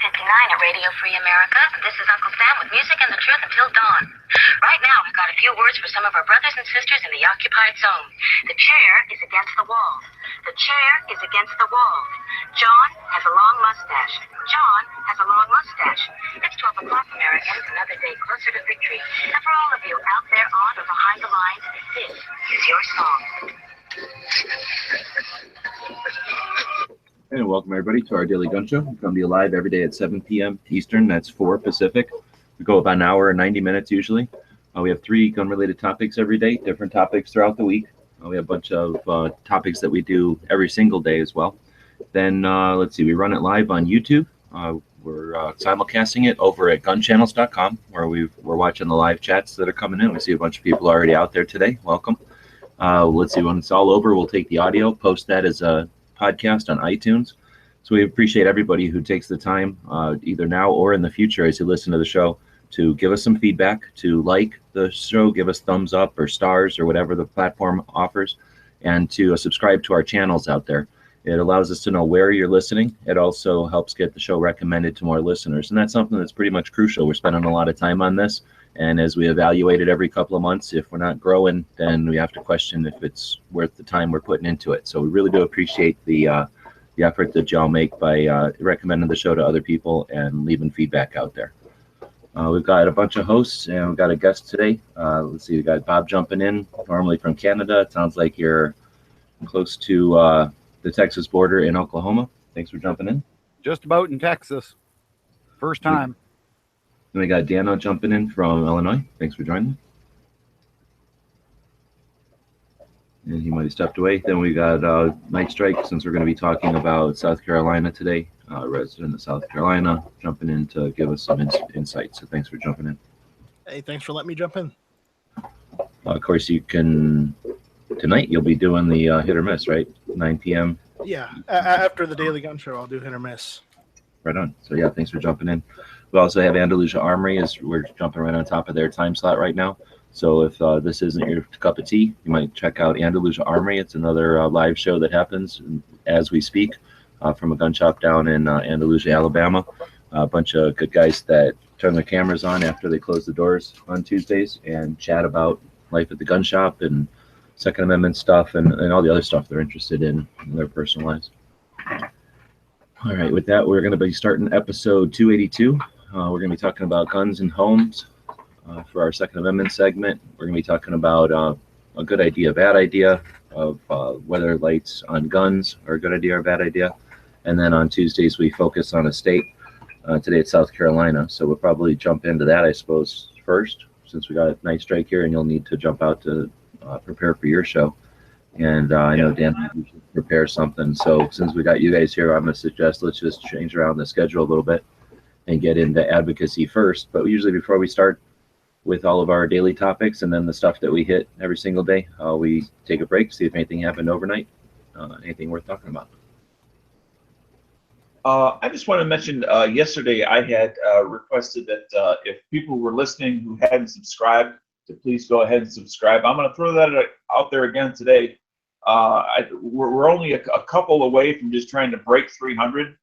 at Radio Free America. This is Uncle Sam with music and the truth until dawn. Right now, we've got a few words for some of our brothers and sisters in the occupied zone. The chair is against the wall. The chair is against the wall. John has a long mustache. John has a long mustache. It's 12 o'clock, Americans, another day closer to victory. And for all of you out there on or behind the lines, this is your song. And welcome everybody to our daily gun show. We come to you live every day at 7 p.m. Eastern. That's 4 Pacific. We go about an hour and 90 minutes usually. We have 3 gun-related topics every day, different topics throughout the week. We have a bunch of topics that we do every single day as well. Then let's see, we run it live on YouTube. We're simulcasting it over at gunchannels.com, where we're watching the live chats that are coming in. We see a bunch of people already out there today. Welcome. Let's see, when it's all over, we'll take the audio, post that as a podcast on iTunes. So we appreciate everybody who takes the time, either now or in the future as you listen to the show, to give us some feedback, to like the show, give us thumbs up or stars or whatever the platform offers, and to subscribe to our channels out there. It allows us to know where you're listening. It also helps get the show recommended to more listeners. And that's something that's pretty much crucial. We're spending a lot of time on this. And as we evaluate it every couple of months, if we're not growing, then we have to question if it's worth the time we're putting into it. So we really do appreciate the effort that y'all make by recommending the show to other people and leaving feedback out there. We've got a bunch of hosts and we've got a guest today. Let's see, we got Bob jumping in, normally from Canada. It sounds like you're close to the Texas border in Oklahoma. Thanks for jumping in. Just about in Texas. First time. Then we got Dano jumping in from Illinois. Thanks for joining. And he might have stepped away. Then we got Night Strike, since we're going to be talking about South Carolina today. Resident of South Carolina jumping in to give us some insights. So thanks for jumping in. Hey, thanks for letting me jump in. Of course, you can, tonight you'll be doing the hit or miss, right? 9 p.m. Yeah, after the Daily Gun Show, I'll do hit or miss. Right on. So yeah, thanks for jumping in. We also have Andalusia Armory, as we're jumping right on top of their time slot right now. So if this isn't your cup of tea, you might check out Andalusia Armory. It's another live show that happens as we speak from a gun shop down in Andalusia, Alabama. A bunch of good guys that turn their cameras on after they close the doors on Tuesdays and chat about life at the gun shop and Second Amendment stuff and all the other stuff they're interested in their personal lives. All right, with that, we're going to be starting episode 282. We're going to be talking about guns and homes for our Second Amendment segment. We're going to be talking about a good idea, bad idea, of whether lights on guns are a good idea or a bad idea. And then on Tuesdays, we focus on a state. Today it's South Carolina, so we'll probably jump into that, I suppose, first, since we got a Night Strike here, and you'll need to jump out to prepare for your show. And I know Dan should prepare something. So since we got you guys here, I'm going to suggest let's just change around the schedule a little bit and get into advocacy first. But usually before we start with all of our daily topics and then the stuff that we hit every single day, we take a break, see if anything happened overnight, anything worth talking about. I just want to mention yesterday I had requested that if people were listening who hadn't subscribed, to please go ahead and subscribe. I'm going to throw that out there again today. We're only a couple away from just trying to break 300.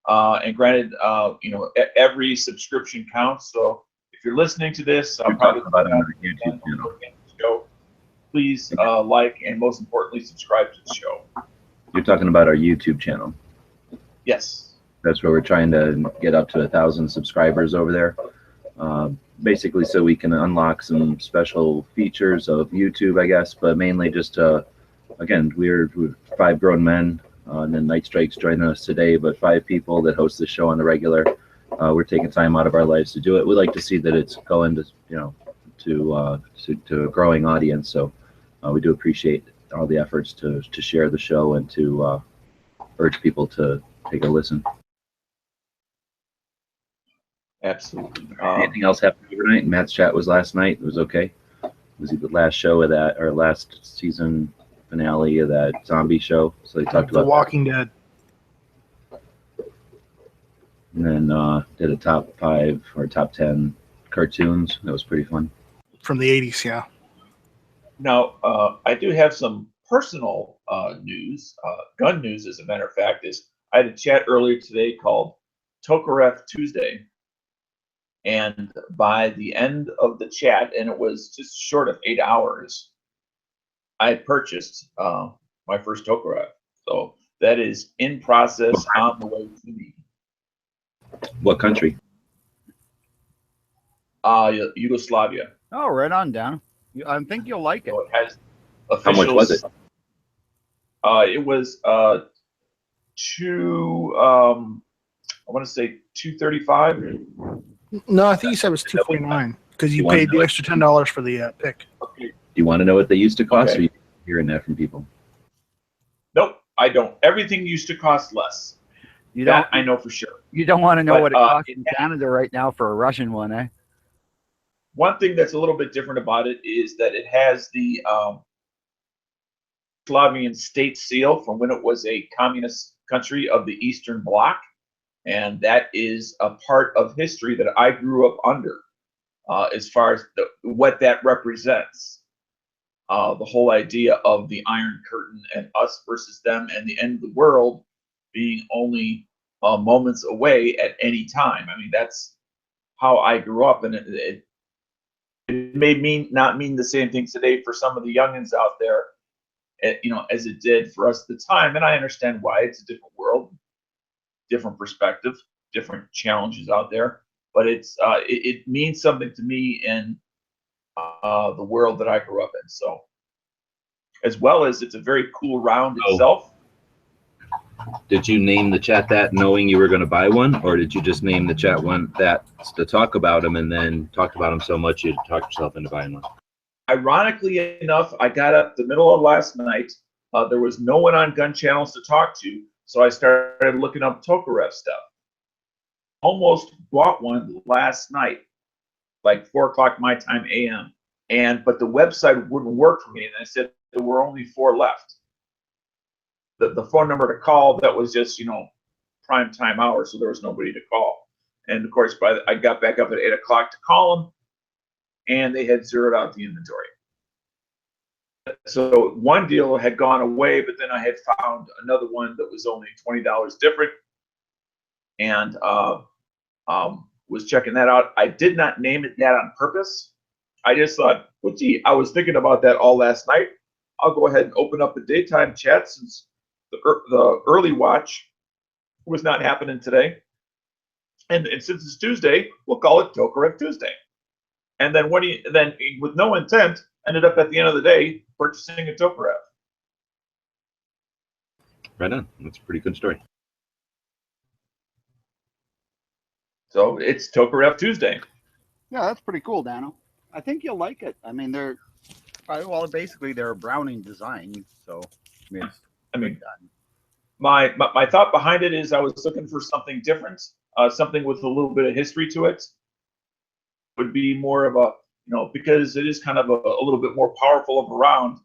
And granted, every subscription counts. So if you're listening to this, I'm probably about another YouTube show. Please like and most importantly subscribe to the show. You're talking about our YouTube channel. Yes. That's where we're trying to get up to 1,000 subscribers over there. Basically so we can unlock some special features of YouTube, I guess, but mainly just again, we're 5 grown men, and then Night Strike's joining us today, but 5 people that host the show on the regular. We're taking time out of our lives to do it. We like to see that it's going to a growing audience, so we do appreciate all the efforts to share the show and to urge people to take a listen. Absolutely. Anything else happened overnight? Matt's chat was last night. It was okay. Was he the last show of that, or last season finale of that zombie show? So they talked about The Walking Dead. And then did a top 5 or top 10 cartoons. That was pretty fun. From the 80s, yeah. Now, I do have some personal news, gun news, as a matter of fact. I had a chat earlier today called Tokarev Tuesday. And by the end of the chat, and it was just short of 8 hours, I purchased my first Tokarev. So that is in process, on the way to me. What country? Yugoslavia. Oh, right on down. I think you'll like it. So it has How much was it? It was I want to say 235. No, I think you said it was 249 because you paid the extra $10 for the pick. Okay. Do you want to know what they used to cost, Okay. or are you hearing that from people? Nope, I don't. Everything used to cost less. You don't. That I know for sure. You don't want to know But, what it costs it in Canada right now for a Russian one, eh? One thing that's a little bit different about it is that it has the Slavian state seal from when it was a communist country of the Eastern Bloc, and that is a part of history that I grew up under, as far as what that represents. The whole idea of the Iron Curtain and us versus them, and the end of the world being only moments away at any time. I mean, that's how I grew up, and it may not mean the same thing today for some of the youngins out there, as it did for us at the time. And I understand why. It's a different world, different perspective, different challenges out there. But it means something to me in the world that I grew up in. So, as well as it's a very cool round itself. Did you name the chat that knowing you were going to buy one, or did you just name the chat one that to talk about them and then talked about them so much you talked yourself into buying one? Ironically enough, I got up the middle of last night. There was no one on gun channels to talk to, so I started looking up Tokarev stuff. Almost bought one last night, like 4 o'clock my time a.m. But the website wouldn't work for me, and I said there were only 4 left. The phone number to call, that was just prime time hour, so there was nobody to call. And of course, I got back up at 8 o'clock to call them, and they had zeroed out the inventory. So one deal had gone away, but then I had found another one that was only $20 different, and was checking that out. I did not name it that on purpose. I just thought, well, gee, I was thinking about that all last night. I'll go ahead and open up the daytime chat since the early watch was not happening today. And since it's Tuesday, we'll call it Tokarev Tuesday. And then with no intent, ended up at the end of the day purchasing a Tokarev. Right on. That's a pretty good story. So it's Tokarev Tuesday. Yeah, that's pretty cool, Dano. I think you'll like it. I mean, basically they're a Browning design, so I mean, my thought behind it is I was looking for something different, something with a little bit of history to it. Would be more of a, because it is kind of a little bit more powerful of a round,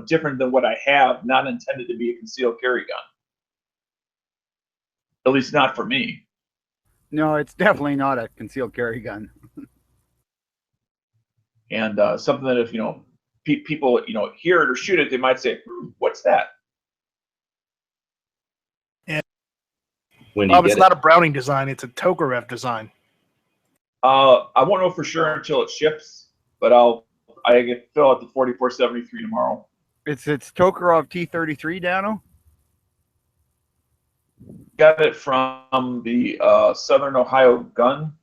different than what I have, not intended to be a concealed carry gun. At least not for me. No, it's definitely not a concealed carry gun. And something that if, people, hear it or shoot it, they might say, what's that? When you it's not a Browning design, it's a Tokarev design. I won't know for sure until it ships, but I get fill out the 4473 tomorrow. It's Tokarev T33, Dano. Got it from the Southern Ohio Gun.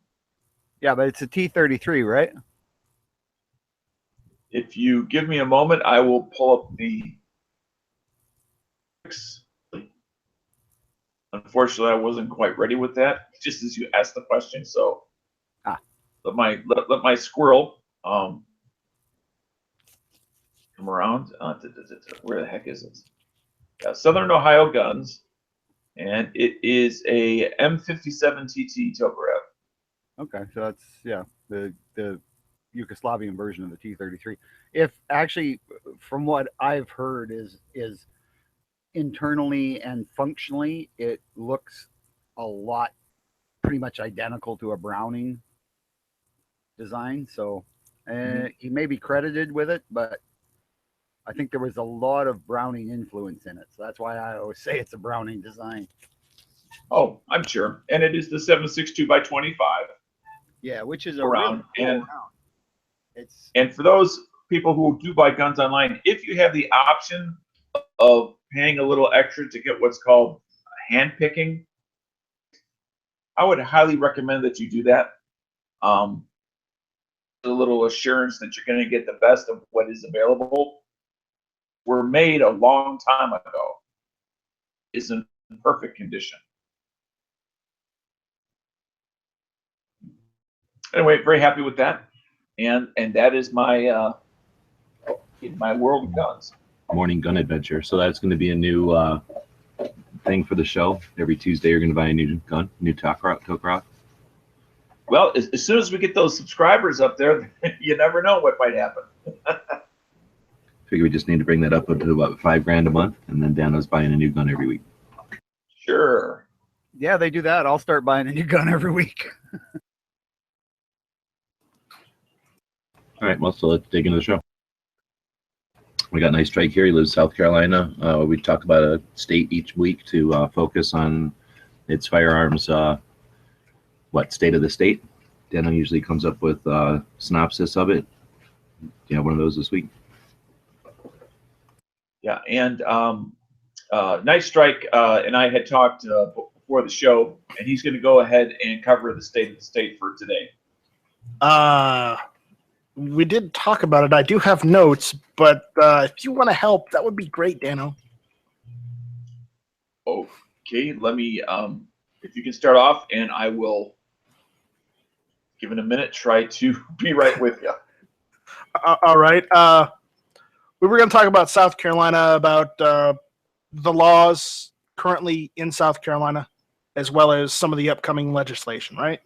Yeah, but it's a T33, right? If you give me a moment, I will pull up the. Unfortunately, I wasn't quite ready with that, just as you asked the question. So, let my squirrel come around. Where the heck is it? Yeah, Southern Ohio Guns, and it is a M57 TT Tokarev. Okay, so that's the Yugoslavian version of the T33. If actually, from what I've heard, is internally and functionally, it looks a lot, pretty much identical to a Browning design. So he may be credited with it, but I think there was a lot of Browning influence in it. So that's why I always say it's a Browning design. Oh, I'm sure. And it is the 7.62 by 25 Yeah, which is a around. really cool And round. It's and for those people who do buy guns online, if you have the option of paying a little extra to get what's called hand picking, I would highly recommend that you do that. A little assurance that you're going to get the best of what is available. Were made a long time ago. Is in perfect condition. Anyway, very happy with that, and that is my my world of guns. Morning gun adventure. So that's going to be a new thing for the show. Every Tuesday, you're going to buy a new gun, new Tokamak. Well, as soon as we get those subscribers up there, you never know what might happen. Figure we just need to bring that up to about $5,000 a month, and then Dano's buying a new gun every week. Sure. yeah, they do that. I'll start buying a new gun every week. All right, well, so let's dig into the show. We got Nice Strike here. He lives in South Carolina. We talk about a state each week to focus on its firearms, state of the state. Dano usually comes up with a synopsis of it. You have one of those this week? Yeah, and Nice Strike and I had talked before the show, and he's going to go ahead and cover the state of the state for today. We did talk about it. I do have notes, but if you want to help, that would be great, Dano. Okay, let me, if you can start off, and I will, given a minute, try to be right with you. All right. We were going to talk about South Carolina, about the laws currently in South Carolina, as well as some of the upcoming legislation, right?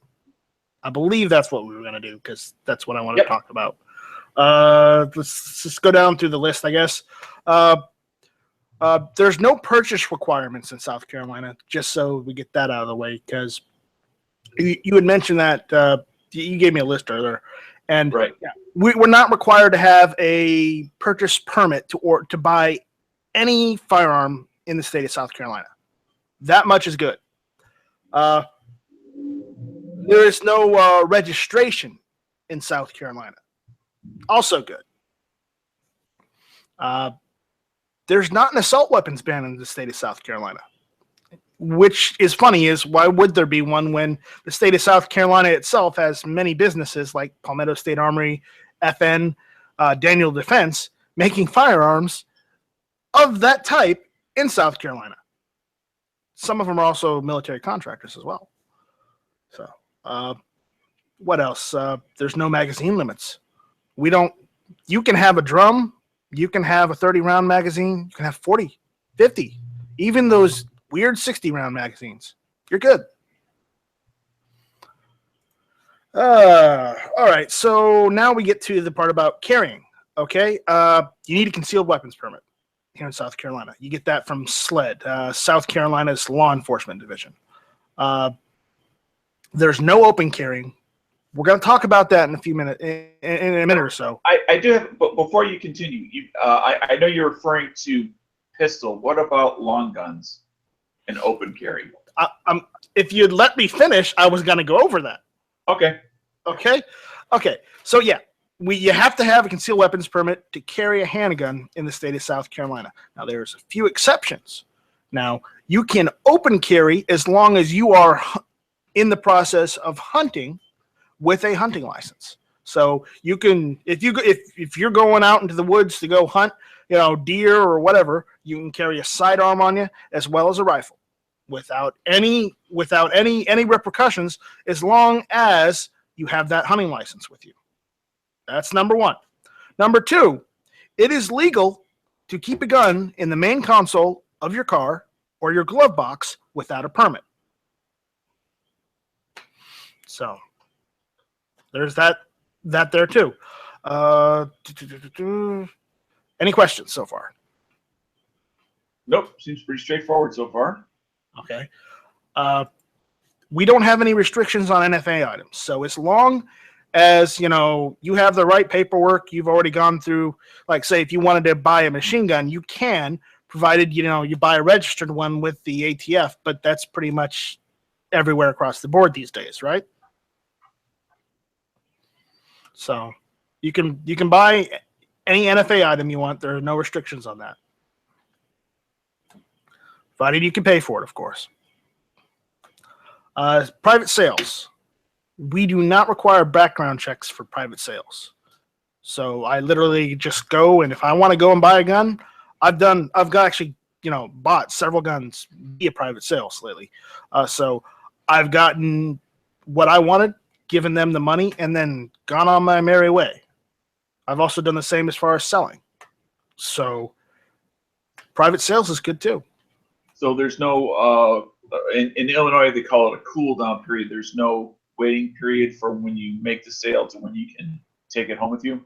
I believe that's what we were going to do, because that's what I want to talk about. Let's just go down through the list, I guess. There's no purchase requirements in South Carolina, just so we get that out of the way, because you had mentioned that you gave me a list earlier, and Right. we're not required to have a purchase permit to buy any firearm in the state of South Carolina. That much is good. There is no registration in South Carolina. Also good. There's not an assault weapons ban in the state of South Carolina, which is funny. Is why would there be one when the state of South Carolina itself has many businesses like Palmetto State Armory, FN, Daniel Defense, making firearms of that type in South Carolina. Some of them are also military contractors as well. So, what else? There's no magazine limits. You can have a drum, you can have a 30-round magazine, you can have 40, 50, even those weird 60-round magazines. You're good. All right, so now we get to the part about carrying, okay? You need a concealed weapons permit here in South Carolina. You get that from SLED, South Carolina's Law Enforcement Division. There's no open carrying. We're going to talk about that in a few minutes, in a minute or so. I do have, but before you continue, I know you're referring to pistol. What about long guns and open carry? If you'd let me finish, I was going to go over that. Okay. Okay. So yeah, you have to have a concealed weapons permit to carry a handgun in the state of South Carolina. Now there's a few exceptions. Now you can open carry as long as you are in the process of hunting with a hunting license. So you can, if you're going out into the woods to go hunt, deer or whatever, you can carry a sidearm on you as well as a rifle, without any repercussions, as long as you have that hunting license with you. That's number one. Number two, it is legal to keep a gun in the main console of your car or your glove box without a permit. So there's that there too. Any questions so far? Nope. Seems pretty straightforward so far. Okay. We don't have any restrictions on NFA items. So as long as, you have the right paperwork, you've already gone through, like say if you wanted to buy a machine gun, you can, provided you buy a registered one with the ATF. But that's pretty much everywhere across the board these days, right? So you can buy any NFA item you want. There are no restrictions on that, provided you can pay for it, of course. Private sales. We do not require background checks for private sales. So I literally just go, and if I want to go and buy a gun, I've actually bought several guns via private sales lately. So I've gotten what I wanted, given them the money, and then gone on my merry way. I've also done the same as far as selling. So private sales is good too. So there's no in Illinois they call it a cool down period. There's no waiting period for when you make the sale to when you can take it home with you.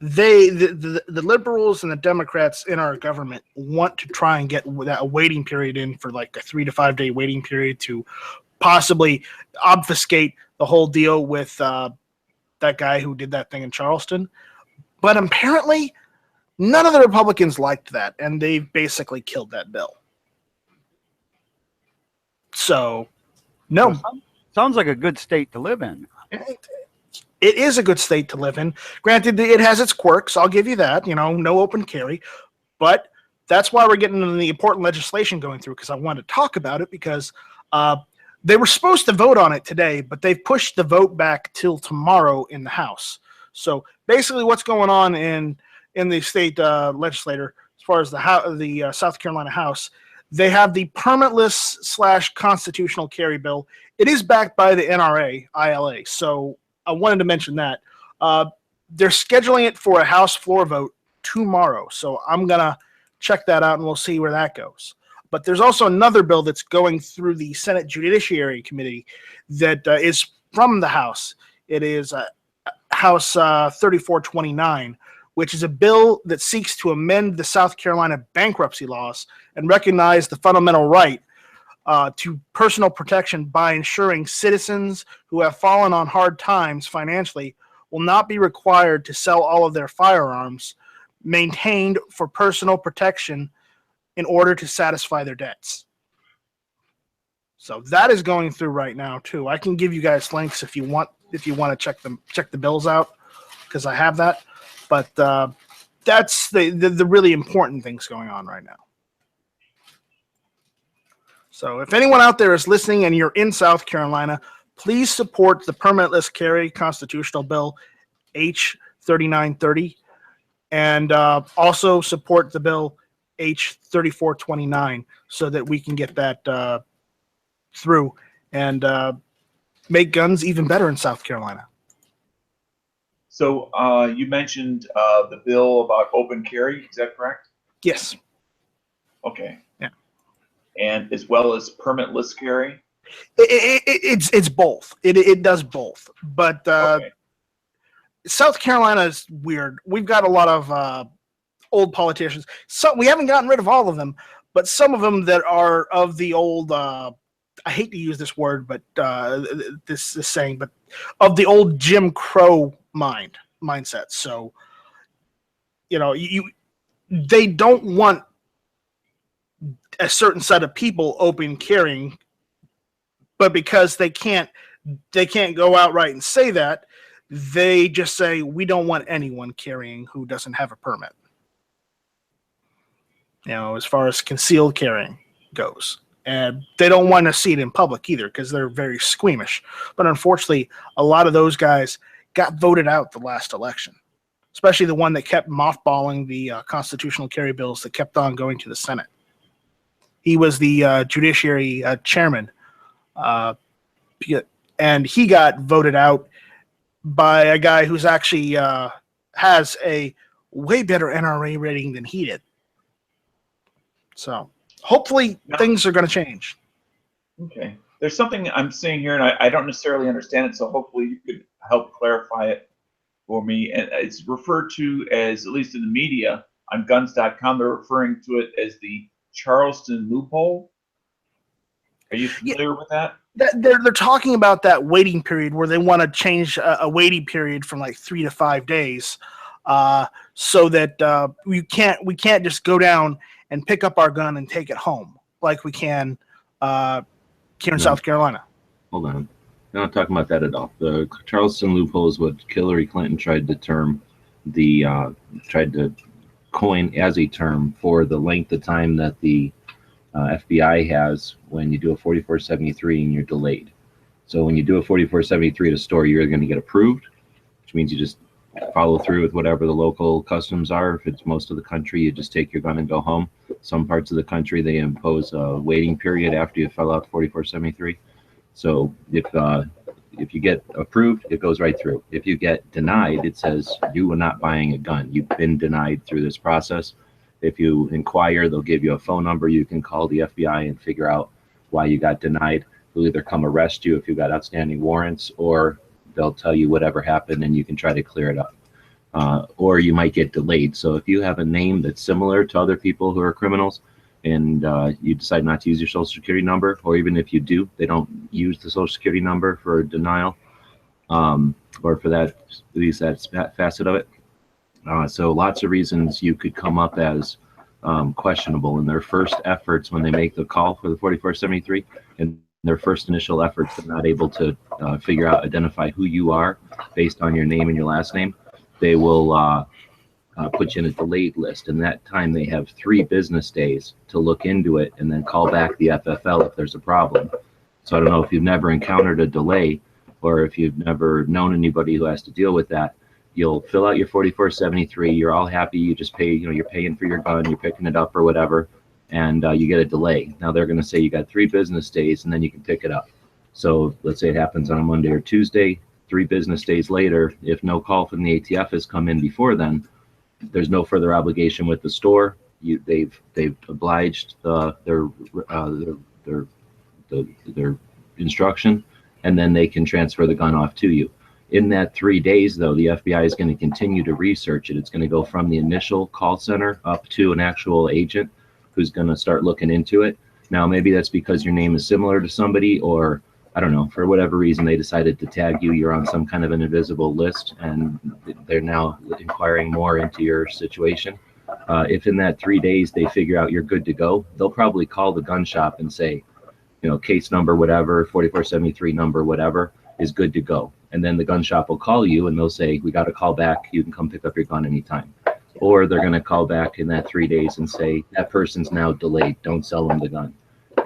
The liberals and the Democrats in our government want to try and get that waiting period in for like a 3 to 5 day waiting period to possibly obfuscate the whole deal with that guy who did that thing in Charleston. But apparently none of the Republicans liked that, and they've basically killed that bill. So, no. Sounds like a good state to live in. It is a good state to live in. Granted, it has its quirks. I'll give you that. No open carry. But that's why we're getting into the important legislation going through, because I wanted to talk about it, because they were supposed to vote on it today, but they've pushed the vote back till tomorrow in the House. So basically what's going on in the state legislature, as far as the South Carolina House, they have the permitless / constitutional carry bill. It is backed by the NRA, ILA. So I wanted to mention that. They're scheduling it for a House floor vote tomorrow. So I'm going to check that out, and we'll see where that goes. But there's also another bill that's going through the Senate Judiciary Committee that is from the House. It is House 3429, which is a bill that seeks to amend the South Carolina bankruptcy laws and recognize the fundamental right to personal protection by ensuring citizens who have fallen on hard times financially will not be required to sell all of their firearms maintained for personal protection in order to satisfy their debts. So that is going through right now too. I can give you guys links if you want to check the bills out, because I have that. But that's the really important things going on right now. So if anyone out there is listening and you're in South Carolina, please support the permitless carry constitutional bill H 3930, and also support the bill H 3429 so that we can get that through and make guns even better in South Carolina. So you mentioned the bill about open carry. Is that correct? Yes. Okay. Yeah. And as well as permitless carry? It's both. It does both. But Okay. South Carolina is weird. We've got a lot of old politicians. So we haven't gotten rid of all of them, but some of them that are of the old. I hate to use this word, but this saying, but of the old Jim Crow mindset. So, they don't want a certain set of people open carrying, but because they can't go outright and say that, they just say, we don't want anyone carrying who doesn't have a permit. As far as concealed carrying goes. And they don't want to see it in public either, because they're very squeamish. But unfortunately, a lot of those guys got voted out the last election, especially the one that kept mothballing the constitutional carry bills that kept on going to the Senate. He was the judiciary chairman, and he got voted out by a guy who's actually has a way better NRA rating than he did. So hopefully things are going to change. Okay. There's something I'm seeing here, and I don't necessarily understand it, so hopefully you could help clarify it for me. And it's referred to as, at least in the media, on guns.com, they're referring to it as the Charleston loophole. Are you familiar with that? They're talking about that waiting period where they want to change a waiting period from like 3 to 5 days, so that we can't just go down and pick up our gun and take it home like we can here in South Carolina. Hold on. I'm not talking about that at all. The Charleston loophole is what Hillary Clinton tried to coin as a term for the length of time that the FBI has when you do a 4473 and you're delayed. So when you do a 4473 at a store, you're going to get approved, which means you just follow through with whatever the local customs are. If it's most of the country, you just take your gun and go home. Some parts of the country, they impose a waiting period after you fill out 4473. So if you get approved, it goes right through. If you get denied, it says you are not buying a gun. You've been denied through this process. If you inquire, they'll give you a phone number. You can call the FBI and figure out why you got denied. They'll either come arrest you if you've got outstanding warrants, or they'll tell you whatever happened and you can try to clear it up. Or you might get delayed. So if you have a name that's similar to other people who are criminals, and you decide not to use your social security number, or even if you do, they don't use the social security number for denial, or for that, at least that facet of it. So lots of reasons you could come up as questionable in their first efforts when they make the call for the 4473, and their first initial efforts, they're not able to identify who you are based on your name and your last name. They will put you in a delayed list, and that time they have 3 business days to look into it and then call back the FFL if there's a problem. So I don't know if you've never encountered a delay, or if you've never known anybody who has to deal with that. You'll fill out your 4473, you're all happy, you just pay, you're paying for your gun, you're picking it up or whatever, and you get a delay. Now they're going to say you got 3 business days and then you can pick it up. So let's say it happens on a Monday or Tuesday, 3 business days later, if no call from the ATF has come in before then, there's no further obligation with the store. They've obliged their instruction, and then they can transfer the gun off to you. In that 3 days, though, the FBI is going to continue to research it. It's going to go from the initial call center up to an actual agent who's going to start looking into it. Now, maybe that's because your name is similar to somebody, or I don't know, for whatever reason, they decided to tag you. You're on some kind of an invisible list, and they're now inquiring more into your situation. If in that 3 days they figure out you're good to go, they'll probably call the gun shop and say, case number whatever, 4473 number whatever is good to go. And then the gun shop will call you and they'll say, we got a call back. You can come pick up your gun anytime. Or they're going to call back in that 3 days and say, that person's now delayed. Don't sell them the gun.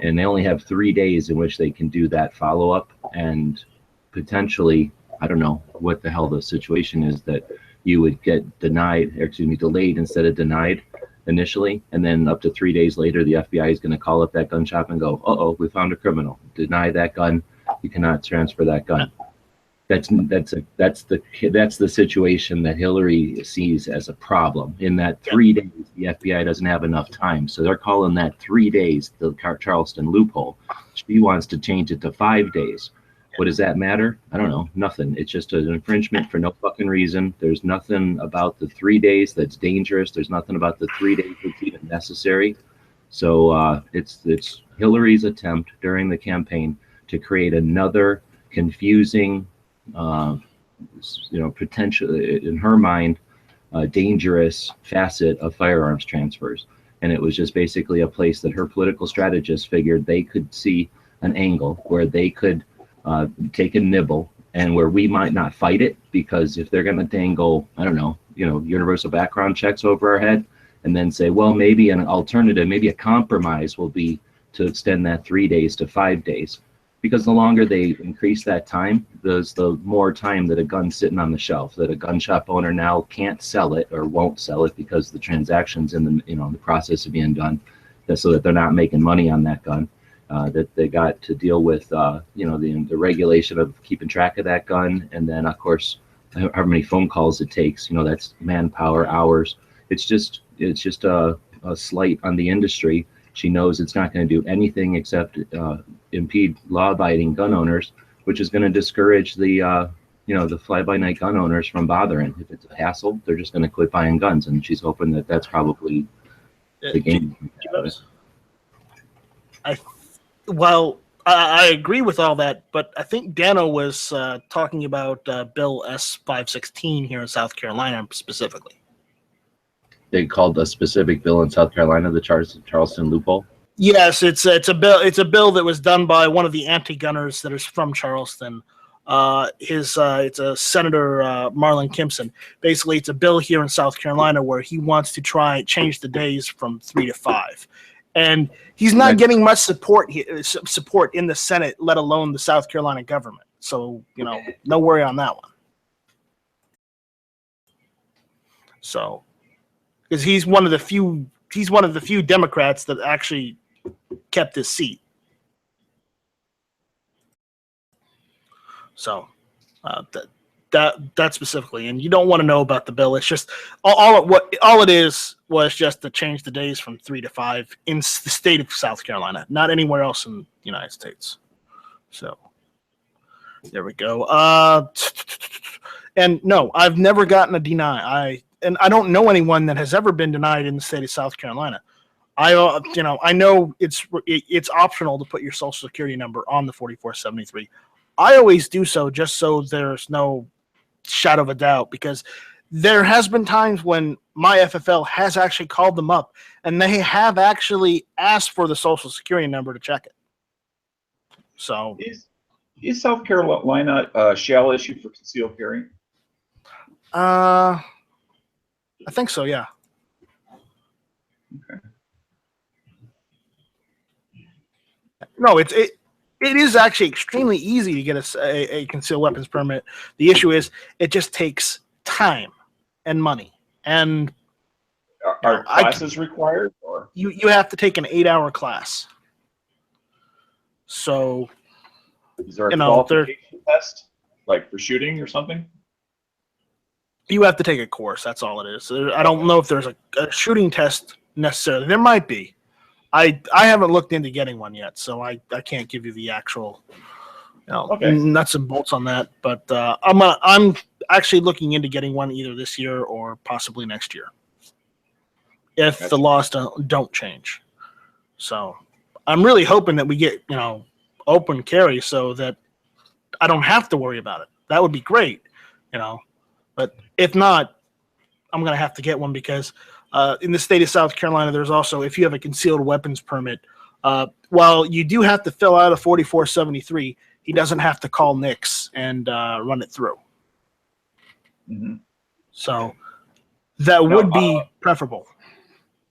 And they only have 3 days in which they can do that follow-up, and potentially, I don't know what the hell the situation is, that you would get delayed instead of denied initially, and then up to 3 days later, the FBI is going to call up that gun shop and go, uh-oh, we found a criminal. Deny that gun. You cannot transfer that gun. That's the situation that Hillary sees as a problem. In that 3 days, the FBI doesn't have enough time, so they're calling that 3 days the Charleston loophole. She wants to change it to 5 days. What does that matter? I don't know. Nothing. It's just an infringement for no fucking reason. There's nothing about the 3 days that's dangerous. There's nothing about the 3 days that's even necessary. So it's Hillary's attempt during the campaign to create another confusing, potentially in her mind, dangerous facet of firearms transfers. And it was just basically a place that her political strategists figured they could see an angle where they could take a nibble, and where we might not fight it, because if they're going to dangle, I don't know, universal background checks over our head and then say, well, maybe an alternative, maybe a compromise will be to extend that 3 days to 5 days. Because the longer they increase that time, the more time that a gun's sitting on the shelf, that a gun shop owner now can't sell it or won't sell it because the transaction's in the process of being done, so that they're not making money on that gun. That they got to deal with, the regulation of keeping track of that gun, and then of course, however many phone calls it takes, that's manpower, hours. It's just a slight on the industry. She knows it's not going to do anything except impede law-abiding gun owners, which is going to discourage the fly-by-night gun owners from bothering. If it's a hassle, they're just going to quit buying guns, and she's hoping that that's probably the game. I agree with all that, but I think Dano was talking about Bill S-516 here in South Carolina specifically. they called a specific bill in South Carolina the Charleston loophole? Yes, it's a bill. It's a bill that was done by one of the anti-gunners that is from Charleston. It's a Senator Marlon Kimpson. Basically, it's a bill here in South Carolina where he wants to try change the days from 3 to 5, and he's not getting much support in the Senate, let alone the South Carolina government. So no worry on that one. So, because he's one of the few Democrats that actually kept his seat. So that specifically, and you don't want to know about the bill. It's just all it is was just to change the days from 3 to 5 in the state of South Carolina, not anywhere else in the United States. So there we go. And no, I've never gotten a deny. I don't know anyone that has ever been denied in the state of South Carolina. I know it's optional to put your social security number on the 4473. I always do so just so there's no shadow of a doubt, because there has been times when my FFL has actually called them up and they have actually asked for the social security number to check it. So is South Carolina shall issue for concealed carry? I think so, yeah. Okay. No, it is actually extremely easy to get a concealed weapons permit. The issue is it just takes time and money. And are classes required, or you have to take an 8-hour class. So is there a qualification test, like for shooting or something? You have to take a course. That's all it is. I don't know if there's a shooting test necessarily. There might be. I haven't looked into getting one yet, so I can't give you the actual nuts and bolts on that. But I'm actually looking into getting one either this year or possibly next year, if the laws don't change. So I'm really hoping that we get open carry so that I don't have to worry about it. That would be great, But if not, I'm going to have to get one, because in the state of South Carolina, there's also, if you have a concealed weapons permit, while you do have to fill out a 4473, he doesn't have to call NICS and run it through. Mm-hmm. So that would be preferable.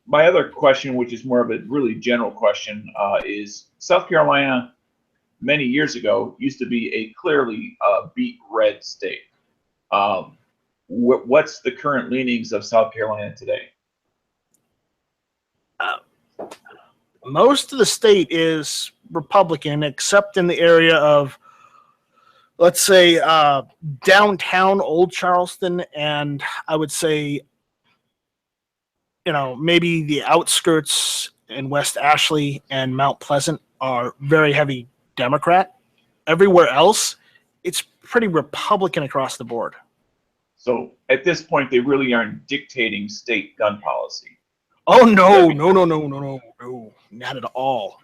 My other question, which is more of a really general question, is South Carolina many years ago used to be a clearly beet red state. What's the current leanings of South Carolina today? Most of the state is Republican, except in the area of, let's say, downtown Old Charleston, and I would say, maybe the outskirts in West Ashley and Mount Pleasant are very heavy Democrat. Everywhere else, it's pretty Republican across the board. So at this point, they really aren't dictating state gun policy. Oh no, not at all.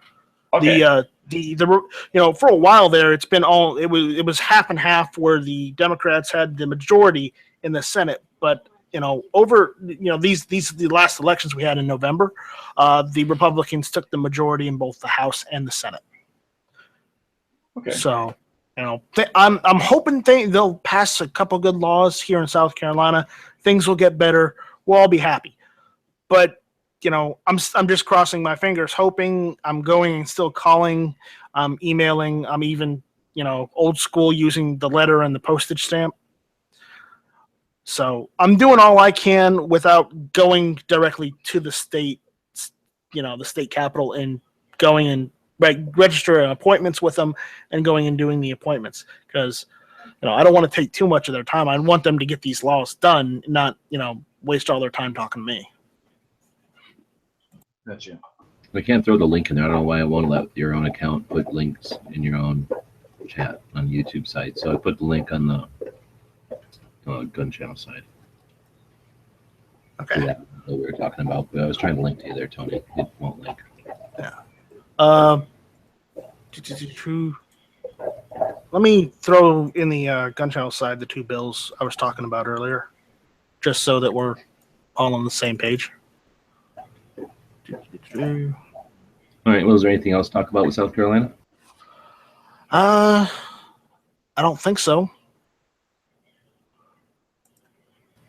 Okay. For a while there, it was half and half, where the Democrats had the majority in the Senate, but over the last elections we had in November, the Republicans took the majority in both the House and the Senate. Okay. So I'm hoping they'll pass a couple good laws here in South Carolina. Things will get better. We'll all be happy. But I'm just crossing my fingers, hoping. I'm going and still calling, emailing. I'm even old school, using the letter and the postage stamp. So I'm doing all I can without going directly to the state, the state capitol, and going and registering appointments with them and going and doing the appointments, because I don't want to take too much of their time. I want them to get these laws done, not waste all their time talking to me. Gotcha. I can't throw the link in there. I don't know why it won't let your own account put links in your own chat on YouTube site. So I put the link on the gun channel side. Okay. Yeah, that we were talking about. But I was trying to link to you there, Tony. It won't link. Yeah. Let me throw in the gun channel side the two bills I was talking about earlier, just so that we're all on the same page. All right. Well, is there anything else to talk about with South Carolina? I don't think so.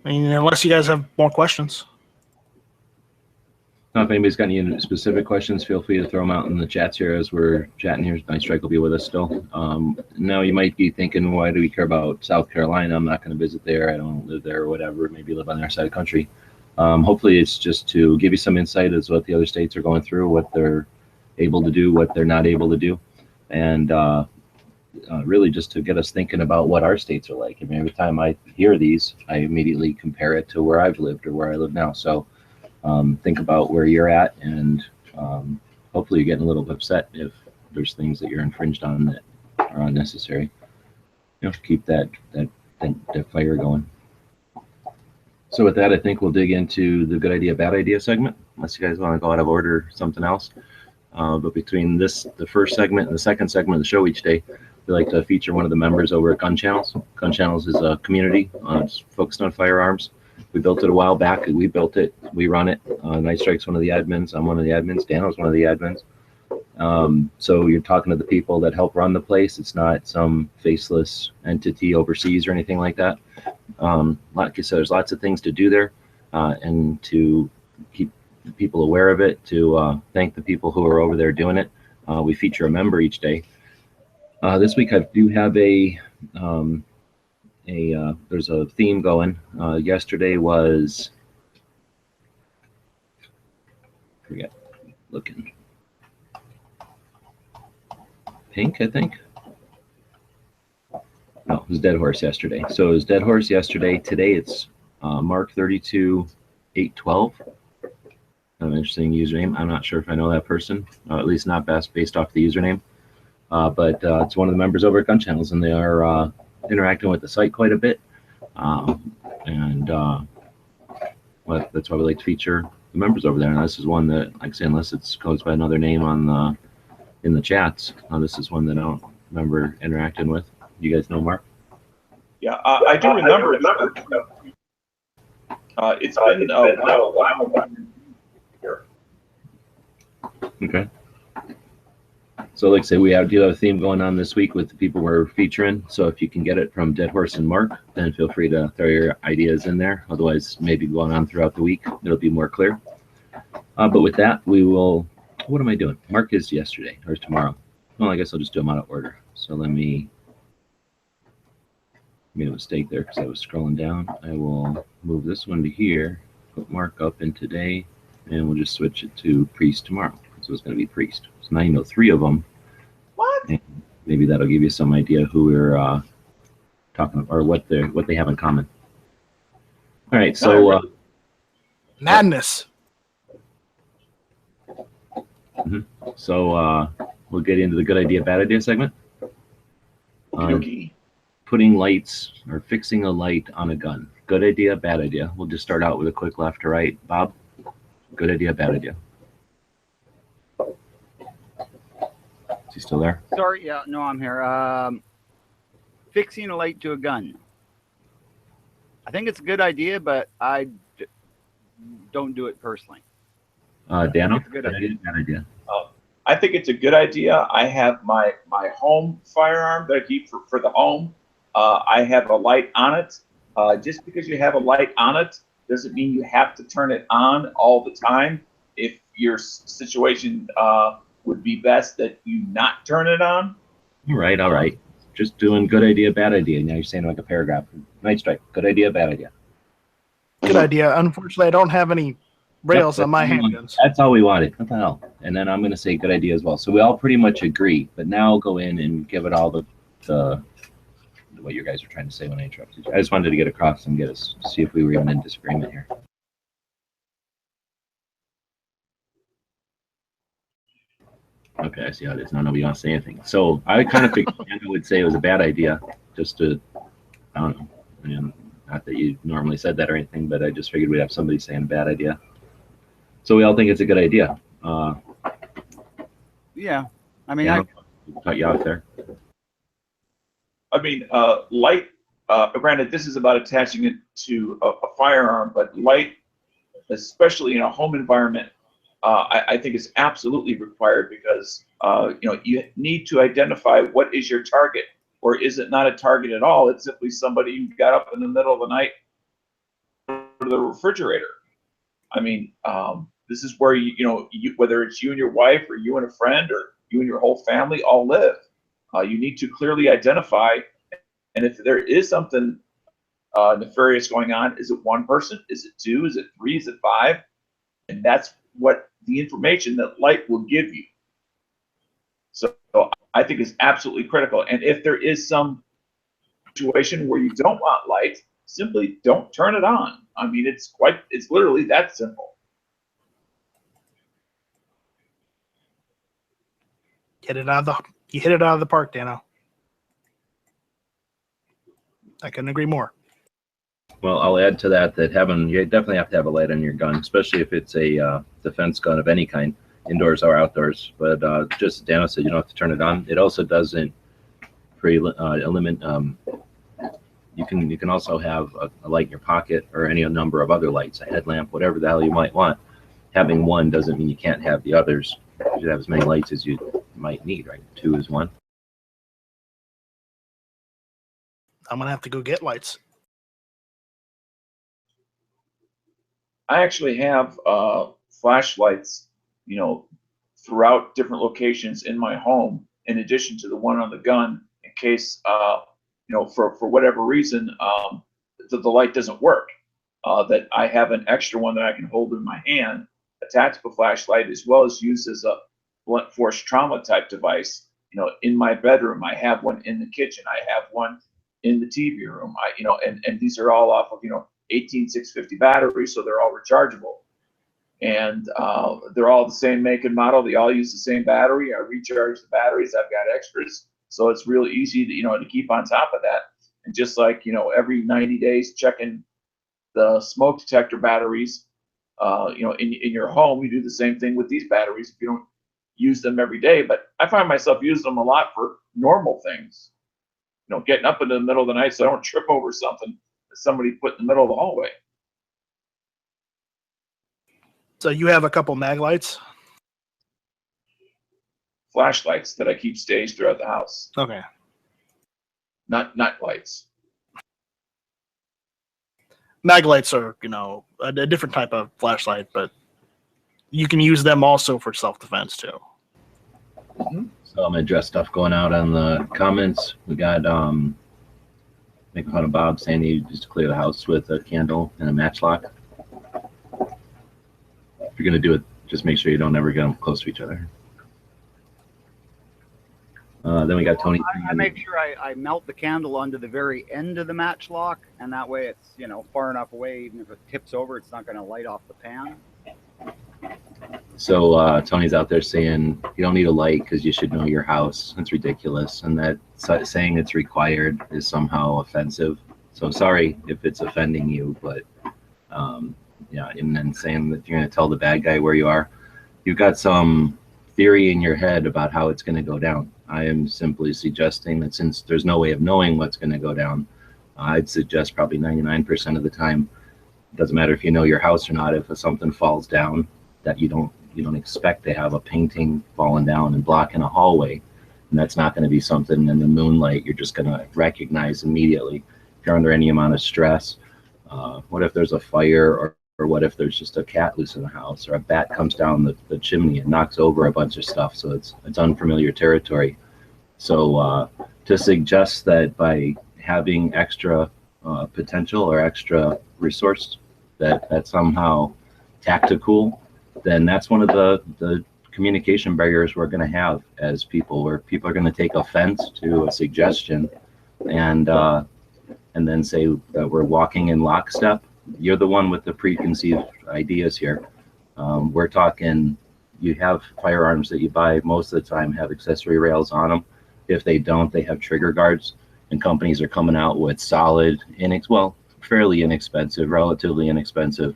I mean, unless you guys have more questions. Now, if anybody's got any specific questions, feel free to throw them out in the chats here as we're chatting here. Nice Strike will be with us still. Now, you might be thinking, why do we care about South Carolina? I'm not going to visit there. I don't live there or whatever. Maybe live on their side of the country. Hopefully, it's just to give you some insight as to what the other states are going through, what they're able to do, what they're not able to do, and really just to get us thinking about what our states are like. I mean, every time I hear these, I immediately compare it to where I've lived or where I live now. So think about where you're at, and hopefully you're getting a little bit upset if there's things that you're infringed on that are unnecessary. You know, keep that fire going. So with that, I think we'll dig into the good idea, bad idea segment, unless you guys want to go out of order or something else. But between the first segment and the second segment of the show each day, we like to feature one of the members over at Gun Channels. Gun Channels is a community focused on firearms. We built it a while back. We built it. We run it. Night Strike's one of the admins. I'm one of the admins. Dano's one of the admins. So you're talking to the people that help run the place. It's not some faceless entity overseas or anything like that. Like I said, there's lots of things to do there, and to keep people aware of it, to thank the people who are over there doing it. We feature a member each day. This week I do have there's a theme going. Yesterday was, forget, looking, pink, I think. No, it was Dead Horse yesterday. So it was Dead Horse yesterday. Today it's Mark 32812. An interesting username. I'm not sure if I know that person, at least not based off the username. But it's one of the members over at Gun Channels, and they are interacting with the site quite a bit. Well, that's why we like to feature the members over there. And this is one that, like I say, unless it goes by another name on in the chats, this is one that I don't remember interacting with. You guys know Mark? Yeah, I do remember. It's been a while. Okay. So like I say, we do have a theme going on this week with the people we're featuring. So if you can get it from Dead Horse and Mark, then feel free to throw your ideas in there. Otherwise, maybe going on throughout the week, it'll be more clear. But with that, we will, what am I doing? Mark is yesterday or tomorrow. Well, I guess I'll just do them out of order. So let me, made a mistake there because I was scrolling down. I will move this one to here, put Mark up in today, and we'll just switch it to Priest tomorrow. So it's going to be Priest. So now you know 3 of them. What? And maybe that'll give you some idea who we're talking about, or what they have in common. All right, so madness. So we'll get into the good idea, bad idea segment. Okay. Putting lights or fixing a light on a gun. Good idea, bad idea. We'll just start out with a quick left to right. Bob, good idea, bad idea. Is he still there? Sorry, yeah, no, I'm here. Fixing a light to a gun. I think it's a good idea, but I don't do it personally. Dano, good idea. Bad idea. I think it's a good idea. I have my home firearm that I keep for the home. I have a light on it. Just because you have a light on it doesn't mean you have to turn it on all the time. If your situation would be best that you not turn it on. All right. Just doing good idea, bad idea. Now you're saying like a paragraph. Night Strike, good idea, bad idea. Good idea. Unfortunately, I don't have any rails on my handguns. That's all we wanted. What the hell? And then I'm going to say good idea as well. So we all pretty much agree, but now I'll go in and give it all the what you guys were trying to say when I interrupted you. I just wanted to get across and see if we were even in disagreement here. Okay, I see how it is. Now nobody wants to say anything. So I kind of figured I would say it was a bad idea, just to, I don't know. I mean, not that you normally said that or anything, but I just figured we'd have somebody saying a bad idea. So we all think it's a good idea. Yeah, I mean, I cut you off there. I mean, light. Granted, this is about attaching it to a firearm, but light especially in a home environment, I think is absolutely required because you need to identify what is your target, or is it not a target at all? It's simply somebody you got up in the middle of the night to the refrigerator. I mean, this is where whether it's you and your wife, or you and a friend, or you and your whole family all live. You need to clearly identify, and if there is something nefarious going on, is it one person? Is it two? Is it three? Is it five? And that's what the information that light will give you. So I think it's absolutely critical. And if there is some situation where you don't want light, simply don't turn it on. I mean, it's literally that simple. You hit it out of the park, Dano. I couldn't agree more. Well, I'll add to that you definitely have to have a light on your gun, especially if it's a defense gun of any kind, indoors or outdoors. But just as Dano said, you don't have to turn it on. It also doesn't eliminate. You can also have a light in your pocket, or any number of other lights, a headlamp, whatever the hell you might want. Having one doesn't mean you can't have the others. You should have as many lights as you might need, right? 2 is 1. I'm gonna have to go get lights. I actually have flashlights, throughout different locations in my home, in addition to the one on the gun, in case, for whatever reason, the light doesn't work. That I have an extra one that I can hold in my hand, a tactical flashlight, as well as use as a blunt force trauma type device. In my bedroom, I have one in the kitchen. I have one in the TV room. And these are all off of 18650 batteries, so they're all rechargeable, and they're all the same make and model. They all use the same battery. I recharge the batteries. I've got extras, so it's real easy to keep on top of that. And just like every 90 days checking the smoke detector batteries, in your home, you do the same thing with these batteries if you don't use them every day. But I find myself using them a lot for normal things, getting up in the middle of the night so I don't trip over something that somebody put in the middle of the hallway. So you have a couple mag lights? Flashlights that I keep staged throughout the house. Okay. Not lights. Mag lights are, a different type of flashlight, but you can use them also for self-defense too. Mm-hmm. So I'm gonna address stuff going out on the comments. We got making fun of Bob saying he used to clear the house with a candle and a matchlock. If you're gonna do it, just make sure you don't ever get them close to each other. Then we got Tony. I make sure I melt the candle onto the very end of the matchlock, and that way it's far enough away, even if it tips over, it's not going to light off the pan. So Tony's out there saying you don't need a light because you should know your house. It's ridiculous, and that saying it's required is somehow offensive. So sorry if it's offending you, but yeah. And then saying that you're going to tell the bad guy where you are, you've got some theory in your head about how it's going to go down. I am simply suggesting that since there's no way of knowing what's going to go down, I'd suggest probably 99% of the time, it doesn't matter if you know your house or not, if something falls down that you don't expect to have a painting falling down and blocking a hallway, and that's not going to be something in the moonlight you're just going to recognize immediately. If you're under any amount of stress, what if there's a fire, or what if there's just a cat loose in the house, or a bat comes down the chimney and knocks over a bunch of stuff? So it's unfamiliar territory. So to suggest that by having extra potential or extra resource that somehow tactical, then that's one of the communication barriers we're going to have as people, where people are going to take offense to a suggestion and then say that we're walking in lockstep. You're the one with the preconceived ideas here. We're talking, you have firearms that you buy most of the time have accessory rails on them. If they don't, they have trigger guards, and companies are coming out with solid, fairly inexpensive, relatively inexpensive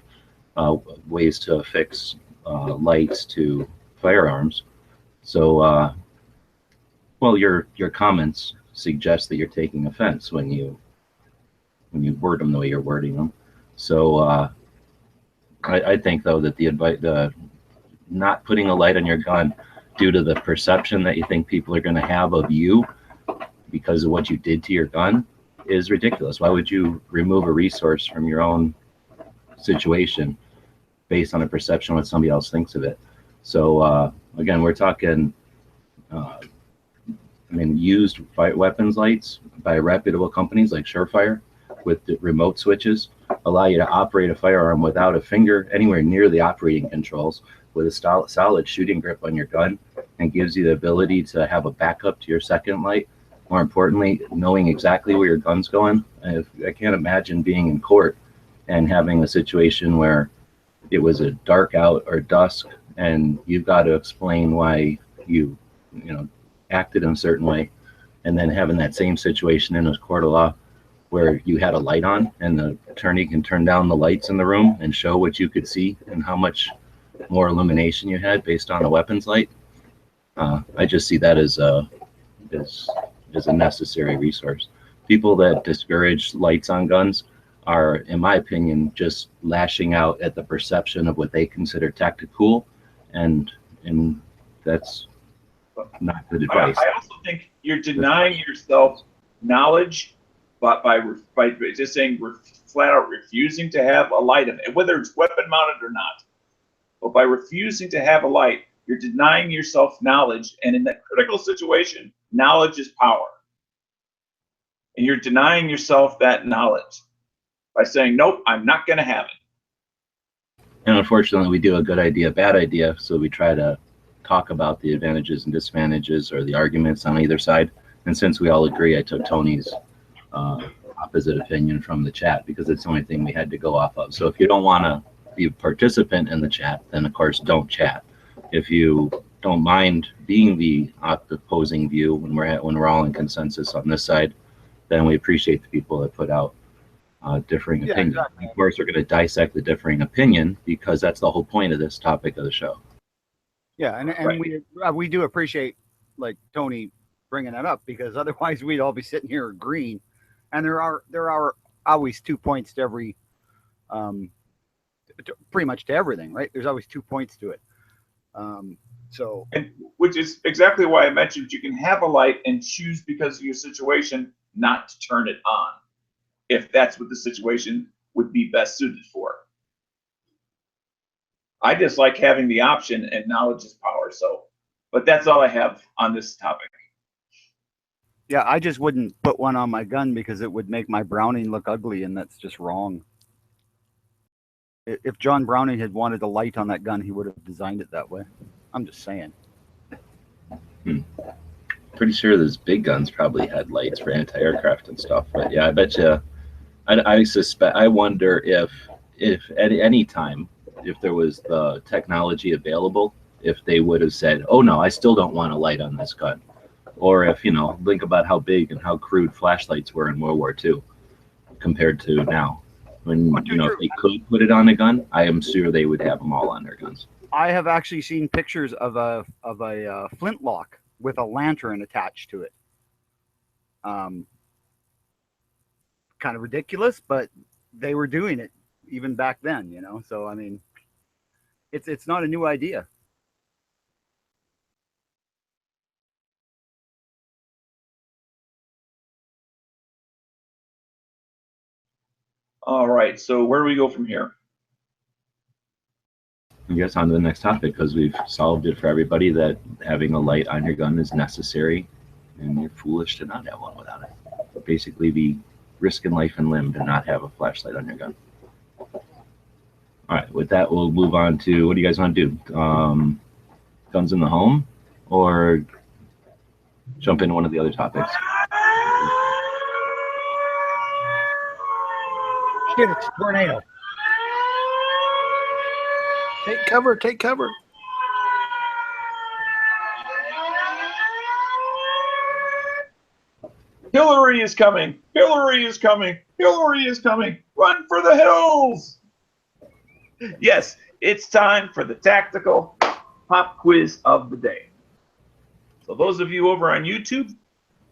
ways to affix lights to firearms. So, well, your comments suggest that you're taking offense when you word them the way you're wording them. So I think though that the not putting a light on your gun due to the perception that you think people are going to have of you because of what you did to your gun is ridiculous. Why would you remove a resource from your own situation based on a perception of what somebody else thinks of it? So again, we're talking, used weapons lights by reputable companies like Surefire with the remote switches allow you to operate a firearm without a finger anywhere near the operating controls, with a solid shooting grip on your gun, and gives you the ability to have a backup to your second light. More importantly, knowing exactly where your gun's going. I can't imagine being in court and having a situation where it was a dark out or dusk and you've got to explain why you acted in a certain way, and then having that same situation in a court of law where you had a light on and the attorney can turn down the lights in the room and show what you could see and how much more illumination you had based on a weapons light. I just see that as a necessary resource. People that discourage lights on guns are, in my opinion, just lashing out at the perception of what they consider tactical, and that's not good advice. I also think you're denying yourself knowledge, but by just saying we're flat out refusing to have a light on it, whether it's weapon mounted or not. But by refusing to have a light, you're denying yourself knowledge, and in that critical situation, knowledge is power. And you're denying yourself that knowledge by saying, nope, I'm not going to have it. And unfortunately, we do a good idea, bad idea, so we try to talk about the advantages and disadvantages or the arguments on either side. And since we all agree, I took Tony's opposite opinion from the chat because it's the only thing we had to go off of. So if you don't want to be a participant in the chat, then of course don't chat. If you don't mind being the opposing view when we're all in consensus on this side, then we appreciate the people that put out differing opinions. Exactly. Of course, we're going to dissect the differing opinion because that's the whole point of this topic of the show. Yeah, and right. we do appreciate like Tony bringing that up, because otherwise we'd all be sitting here agreeing. And there are always 2 points to every, pretty much to everything, right? There's always 2 points to it. So, and which is exactly why I mentioned you can have a light and choose because of your situation not to turn it on, if that's what the situation would be best suited for. I just like having the option, and knowledge is power. So, but that's all I have on this topic. Yeah, I just wouldn't put one on my gun because it would make my Browning look ugly, and that's just wrong. If John Browning had wanted a light on that gun, he would have designed it that way. I'm just saying. Pretty sure those big guns probably had lights for anti-aircraft and stuff. But yeah, I bet you. I wonder if at any time, if there was the technology available, if they would have said, "Oh no, I still don't want a light on this gun," or if think about how big and how crude flashlights were in World War II compared to now. When if they could put it on a gun, I am sure they would have them all on their guns. I have actually seen pictures of a flintlock with a lantern attached to it. Kind of ridiculous, but they were doing it even back then, So I mean, it's not a new idea. All right, so where do we go from here? I guess on to the next topic, because we've solved it for everybody that having a light on your gun is necessary, and you're foolish to not have one without it. But basically, be risking life and limb to not have a flashlight on your gun. All right, with that, we'll move on to what do you guys want to do? Guns in the home, or jump into one of the other topics? Shit, it's a tornado. Take cover, take cover. Hillary is coming. Hillary is coming. Hillary is coming. Run for the hills. Yes, it's time for the tactical pop quiz of the day. So those of you over on YouTube,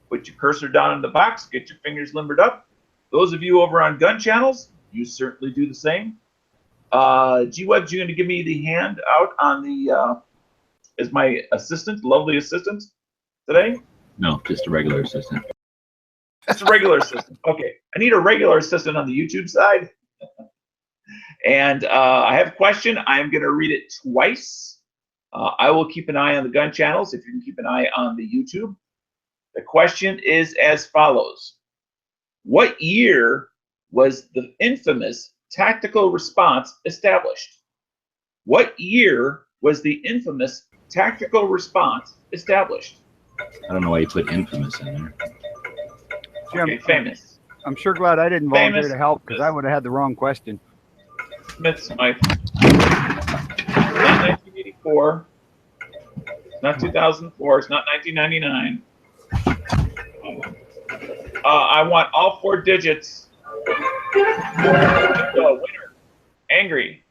put your cursor down in the box, get your fingers limbered up. Those of you over on gun channels, you certainly do the same. G-Webs, you going to give me the hand out on the, as my assistant, lovely assistant today? No, just a regular assistant. That's a regular assistant. Okay. I need a regular assistant on the YouTube side. And I have a question. I'm going to read it twice. I will keep an eye on the gun channels if you can keep an eye on the YouTube. The question is as follows. What year was the infamous tactical response established? What year was the infamous tactical response established? I don't know why you put infamous in there. Jim, Okay, famous. I'm sure glad I didn't volunteer Famous. to help because I would have had the wrong question. Smith Smythe. Not 1984. It's not 2004. It's not 1999. I want all 4 digits. Go, winner. Angry.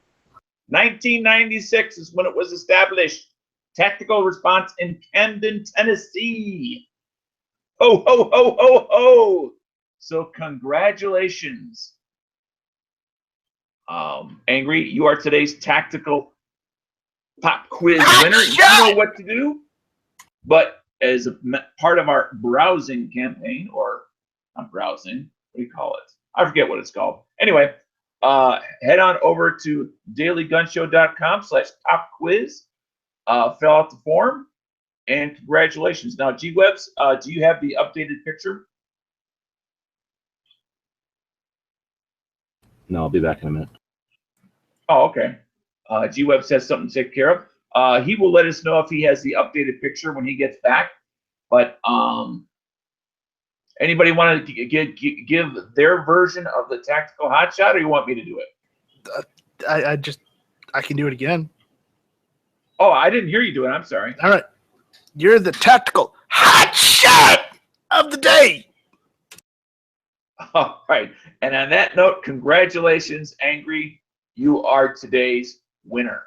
1996 is when it was established. Tactical response in Camden, Tennessee. Ho, ho, ho, ho, ho. So congratulations. Angry, you are today's tactical pop quiz winner. You know what to do. But as a part of our browsing campaign, or not browsing, what do you call it? I forget what it's called. Anyway, head on over to dailygunshow.com/pop-quiz. Fill out the form, and congratulations. Now, G-Webs, do you have the updated picture? No, I'll be back in a minute. Oh, okay. G-Webs has something to take care of. He will let us know if he has the updated picture when he gets back. But anybody want to give their version of the tactical hotshot, or you want me to do it? I can do it again. Oh, I didn't hear you do it. I'm sorry. All right. You're the tactical hotshot of the day. All right. And on that note, congratulations, Angry. You are today's winner.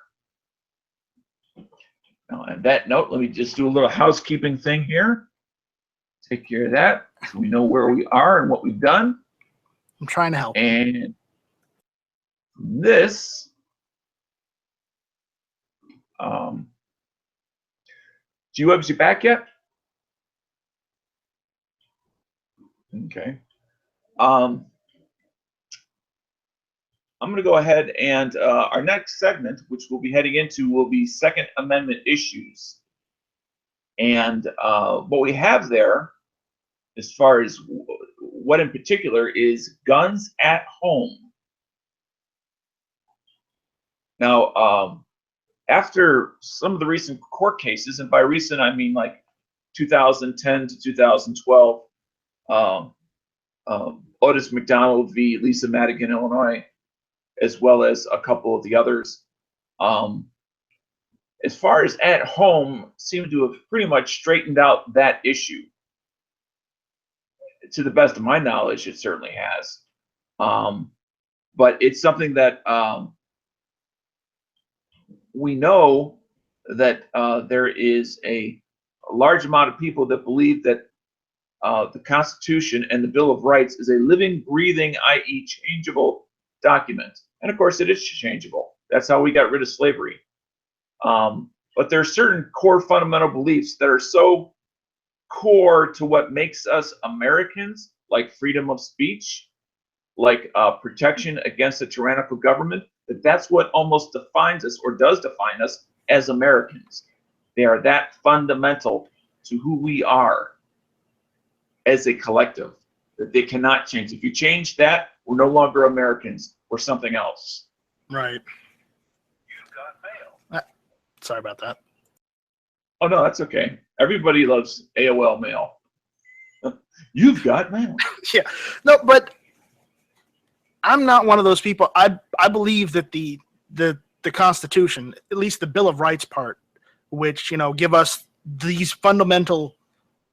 Now, on that note, let me just do a little housekeeping thing here. Take care of that so we know where we are and what we've done. I'm trying to help. And this, G-Webs, you back yet? Okay. I'm going to go ahead and our next segment, which we'll be heading into, will be Second Amendment issues. And what we have there, as far as what in particular, is guns at home. Now, after some of the recent court cases, and by recent I mean like 2010 to 2012, Otis McDonald v. Lisa Madigan, Illinois, as well as a couple of the others. As far as at home, seem to have pretty much straightened out that issue. To the best of my knowledge, it certainly has. But it's something that we know that there is a large amount of people that believe that the Constitution and the Bill of Rights is a living, breathing, i.e. changeable document. And of course, it is changeable. That's how we got rid of slavery. But there are certain core fundamental beliefs that are so core to what makes us Americans, like freedom of speech, like protection against a tyrannical government, that's what almost defines us, or does define us, as Americans. They are that fundamental to who we are as a collective, that they cannot change. If you change that, we're no longer Americans. We're something else. Right. You've got mail. Sorry about that. Oh, no, that's okay. Everybody loves AOL mail. You've got mail. Yeah. No, but I'm not one of those people. I believe that the Constitution, at least the Bill of Rights part, which, give us these fundamental,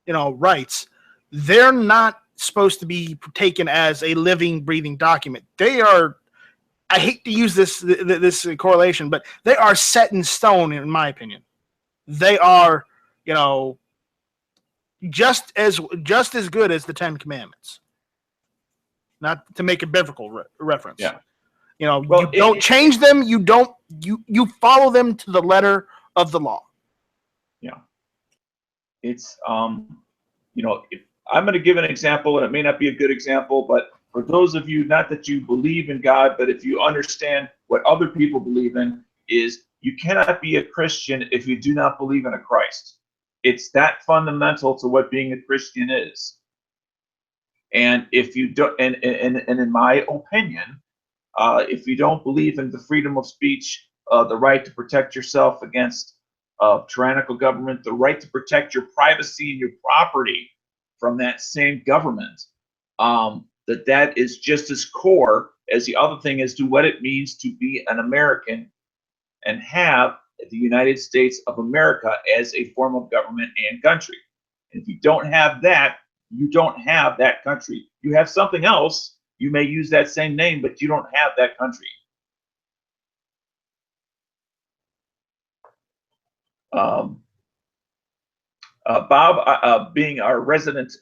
rights, they're not supposed to be taken as a living, breathing document. They are, I hate to use this correlation, but they are set in stone, in my opinion. They are, just as good as the Ten Commandments. Not to make a biblical reference. Yeah. You know, Well, you don't change them. You don't you follow them to the letter of the law. Yeah. It's you know, if I'm going to give an example, and it may not be a good example, but for those of you, not that you believe in God, but if you understand what other people believe in, is you cannot be a Christian if you do not believe in a Christ. It's that fundamental to what being a Christian is. And if you don't, and in my opinion, if you don't believe in the freedom of speech, the right to protect yourself against tyrannical government, the right to protect your privacy and your property from that same government, that is just as core as the other thing as to what it means to be an American and have the United States of America as a form of government and country. And if you don't have that, you don't have that country. You have something else. You may use that same name, but you don't have that country. Bob, being our resident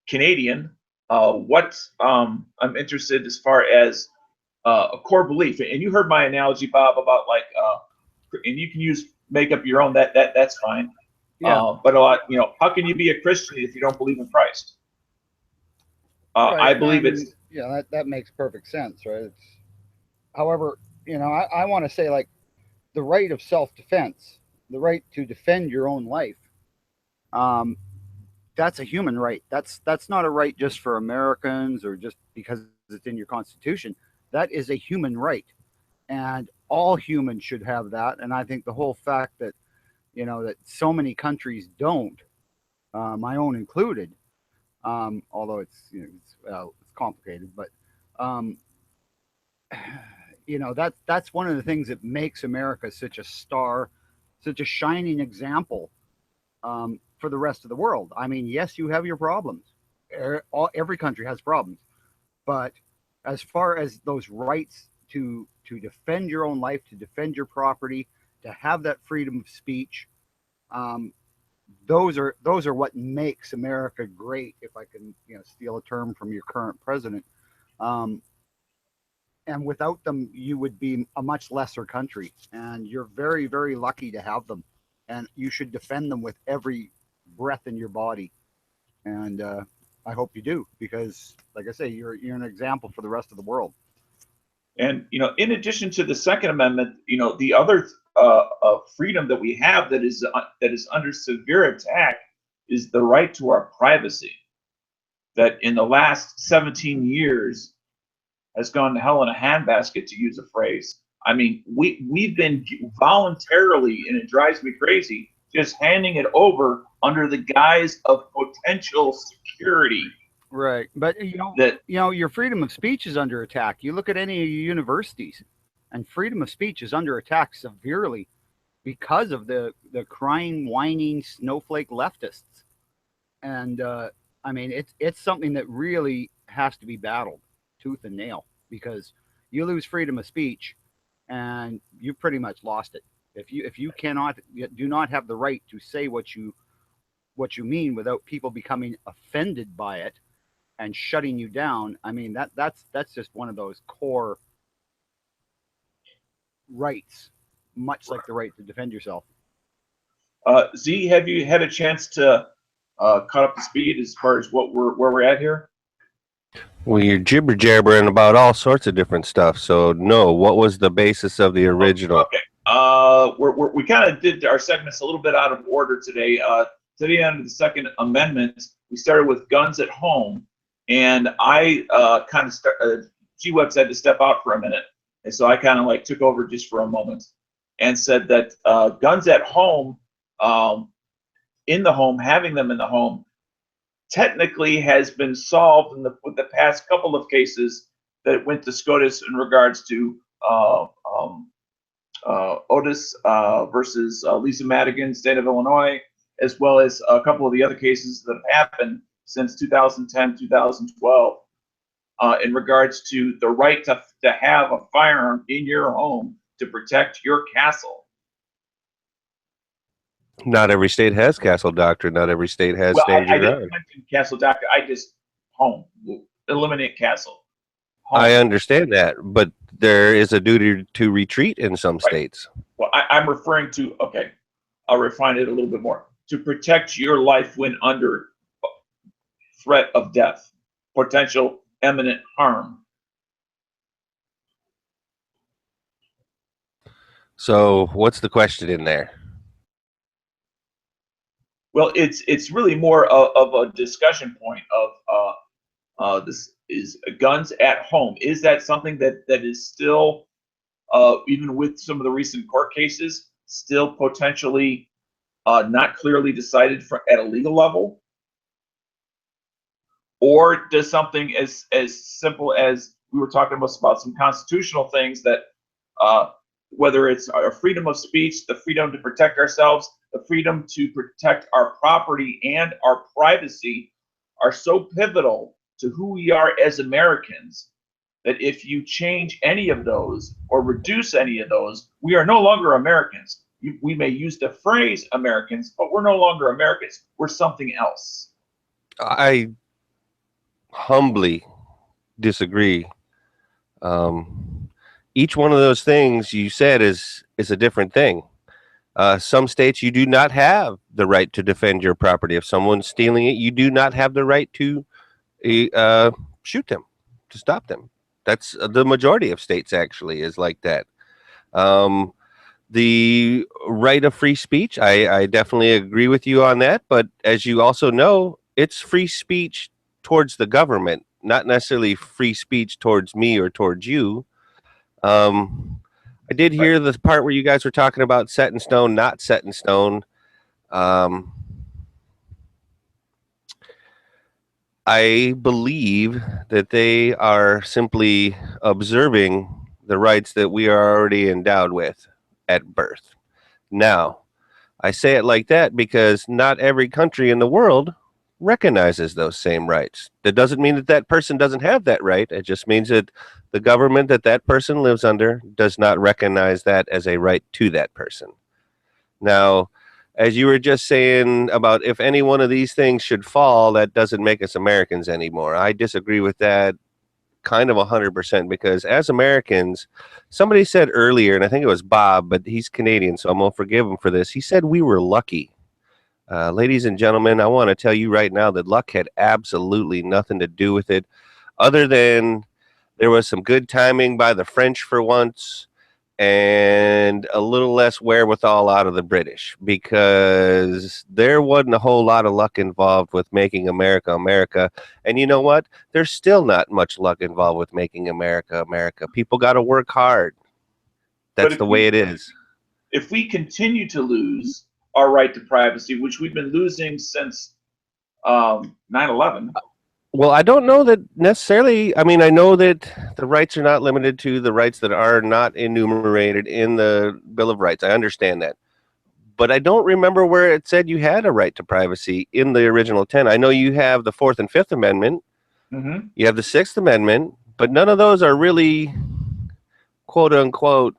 Canadian, what I'm interested as far as a core belief, and you heard my analogy, Bob, about like, and you can make up your own. That's fine. Yeah. But a lot, you know, how can you be a Christian if you don't believe in Christ? Right. I believe mean, it's yeah, that makes perfect sense, right? However, I want to say, like, the right of self-defense, the right to defend your own life. Um, that's a human right. That's not a right just for Americans or just because it's in your Constitution. That is a human right, and all humans should have that. And I think the whole fact that that so many countries don't, my own included, although it's complicated, but um, that's one of the things that makes America such a star, such a shining example for the rest of the world. I mean, yes, you have your problems. Every country has problems, but as far as those rights to defend your own life, to defend your property, to have that freedom of speech, um, those are what makes America great. If I can steal a term from your current president. Um, and without them, you would be a much lesser country. And you're very, very lucky to have them. And you should defend them with every breath in your body. And I hope you do, because, like I say, you're an example for the rest of the world. And in addition to the Second Amendment, the other freedom that we have that is under severe attack is the right to our privacy. That in the last 17 years has gone to hell in a handbasket, to use a phrase. I mean, we've been voluntarily, and it drives me crazy, just handing it over under the guise of potential security. Right, but your freedom of speech is under attack. You look at any of your universities, and freedom of speech is under attack severely because of the crying, whining, snowflake leftists. And I mean, it's something that really has to be battled tooth and nail, because you lose freedom of speech, and you pretty much lost it. If you do not have the right to say what you mean without people becoming offended by it and shutting you down, I mean that's just one of those core rights, much like the right to defend yourself. Z, have you had a chance to cut up the speed as far as where we're at here? Well, you're jibber jabbering about all sorts of different stuff. So no, what was the basis of the original? Okay. We kind of did our segments a little bit out of order today. Today under the Second Amendment, we started with guns at home, and I kind of G-Webs had to step out for a minute, and so I kind of like took over just for a moment and said that guns at home, in the home, having them in the home, technically has been solved with the past couple of cases that went to SCOTUS in regards to Otis versus Lisa Madigan, state of Illinois, as well as a couple of the other cases that have happened since 2010, 2012, in regards to the right to have a firearm in your home to protect your castle. Not every state has castle doctrine. Not every state has stand your I ground. didn't mention castle doctrine. I just home. Eliminate castle. home. I understand that, but there is a duty to retreat in some states. Well, I'm referring to, okay, I'll refine it a little bit more. To protect your life when under threat of death, potential imminent harm. So what's the question in there? Well, it's really more of a discussion point of this is guns at home. Is that something that is still, even with some of the recent court cases, still potentially not clearly decided at a legal level? Or does something as simple as we were talking about some constitutional things that whether it's our freedom of speech, the freedom to protect ourselves, the freedom to protect our property and our privacy are so pivotal to who we are as Americans that if you change any of those or reduce any of those, we are no longer Americans. We may use the phrase Americans, but we're no longer Americans. We're something else. I humbly disagree. Each one of those things you said is a different thing. Some states you do not have the right to defend your property. If someone's stealing it, you do not have the right to shoot them, to stop them. That's the majority of states actually is like that. The right of free speech, I definitely agree with you on that. But as you also know, it's free speech towards the government, not necessarily free speech towards me or towards you. I did hear the part where you guys were talking about set in stone, not set in stone. I believe that they are simply observing the rights that we are already endowed with at birth. Now, I say it like that because not every country in the world recognizes those same rights. That doesn't mean that that person doesn't have that right. It just means that the government that that person lives under does not recognize that as a right to that person. Now, as you were just saying about if any one of these things should fall, that doesn't make us Americans anymore. I disagree with that kind of 100% because as Americans, somebody said earlier, and I think it was Bob, but he's Canadian, so I'm going to forgive him for this. He said we were lucky. Ladies and gentlemen, I want to tell you right now that luck had absolutely nothing to do with it, other than there was some good timing by the French for once and a little less wherewithal out of the British, because there wasn't a whole lot of luck involved with making America America. And you know what? There's still not much luck involved with making America America. People got to work hard. That's the way it is. If we continue to lose our right to privacy, which we've been losing since 9/11. Well, I don't know that necessarily. I mean, I know that the rights are not limited to the rights that are not enumerated in the Bill of Rights. I understand that. But I don't remember where it said you had a right to privacy in the original 10. I know you have the 4th and 5th Amendment. Mm-hmm. You have the 6th Amendment, but none of those are really, quote unquote,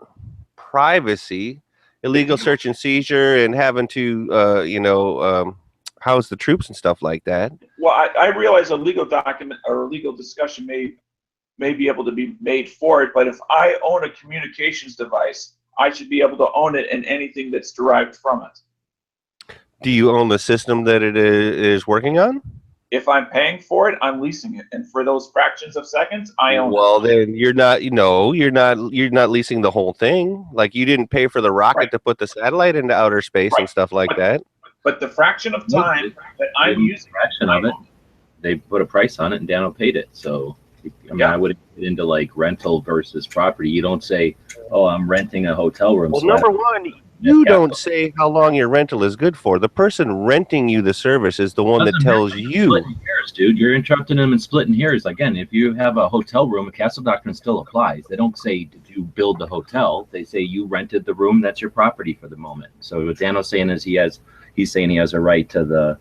privacy. Illegal search and seizure and having to, house the troops and stuff like that. Well, I realize a legal document or a legal discussion may be able to be made for it, but if I own a communications device, I should be able to own it and anything that's derived from it. Do you own the system that it is working on? If I'm paying for it, I'm leasing it, and for those fractions of seconds, I own it. Well, then you're not. You're not leasing the whole thing. Like you didn't pay for the rocket to put the satellite into outer space and stuff like that. But the fraction of time that I'm using fraction of it, they put a price on it, and Daniel paid it. So, I mean, I wouldn't get into like rental versus property. You don't say, "Oh, I'm renting a hotel room." Well, number one, you don't say how long your rental is good for. The person renting you the service is the one that tells you. Splitting hairs, dude. You're interrupting them and splitting hairs. Again, if you have a hotel room, a castle doctrine still applies. They don't say, did you build the hotel? They say you rented the room. That's your property for the moment. So what Daniel's saying is he's saying he has a right to the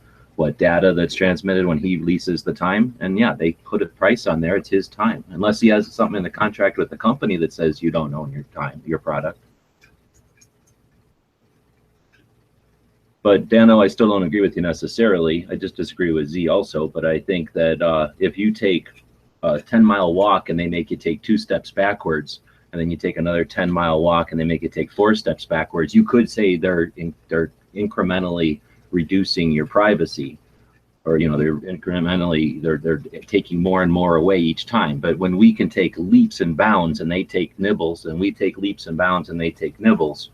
data that's transmitted when he leases the time. And yeah, they put a price on there. It's his time. Unless he has something in the contract with the company that says you don't own your time, your product. But Dano, I still don't agree with you necessarily. I just disagree with Z also. But I think that if you take a 10-mile walk and they make you take 2 steps backwards, and then you take another 10-mile walk and they make you take 4 steps backwards, you could say they're incrementally reducing your privacy, or they're incrementally they're taking more and more away each time. But when we can take leaps and bounds and they take nibbles, and we take leaps and bounds and they take nibbles,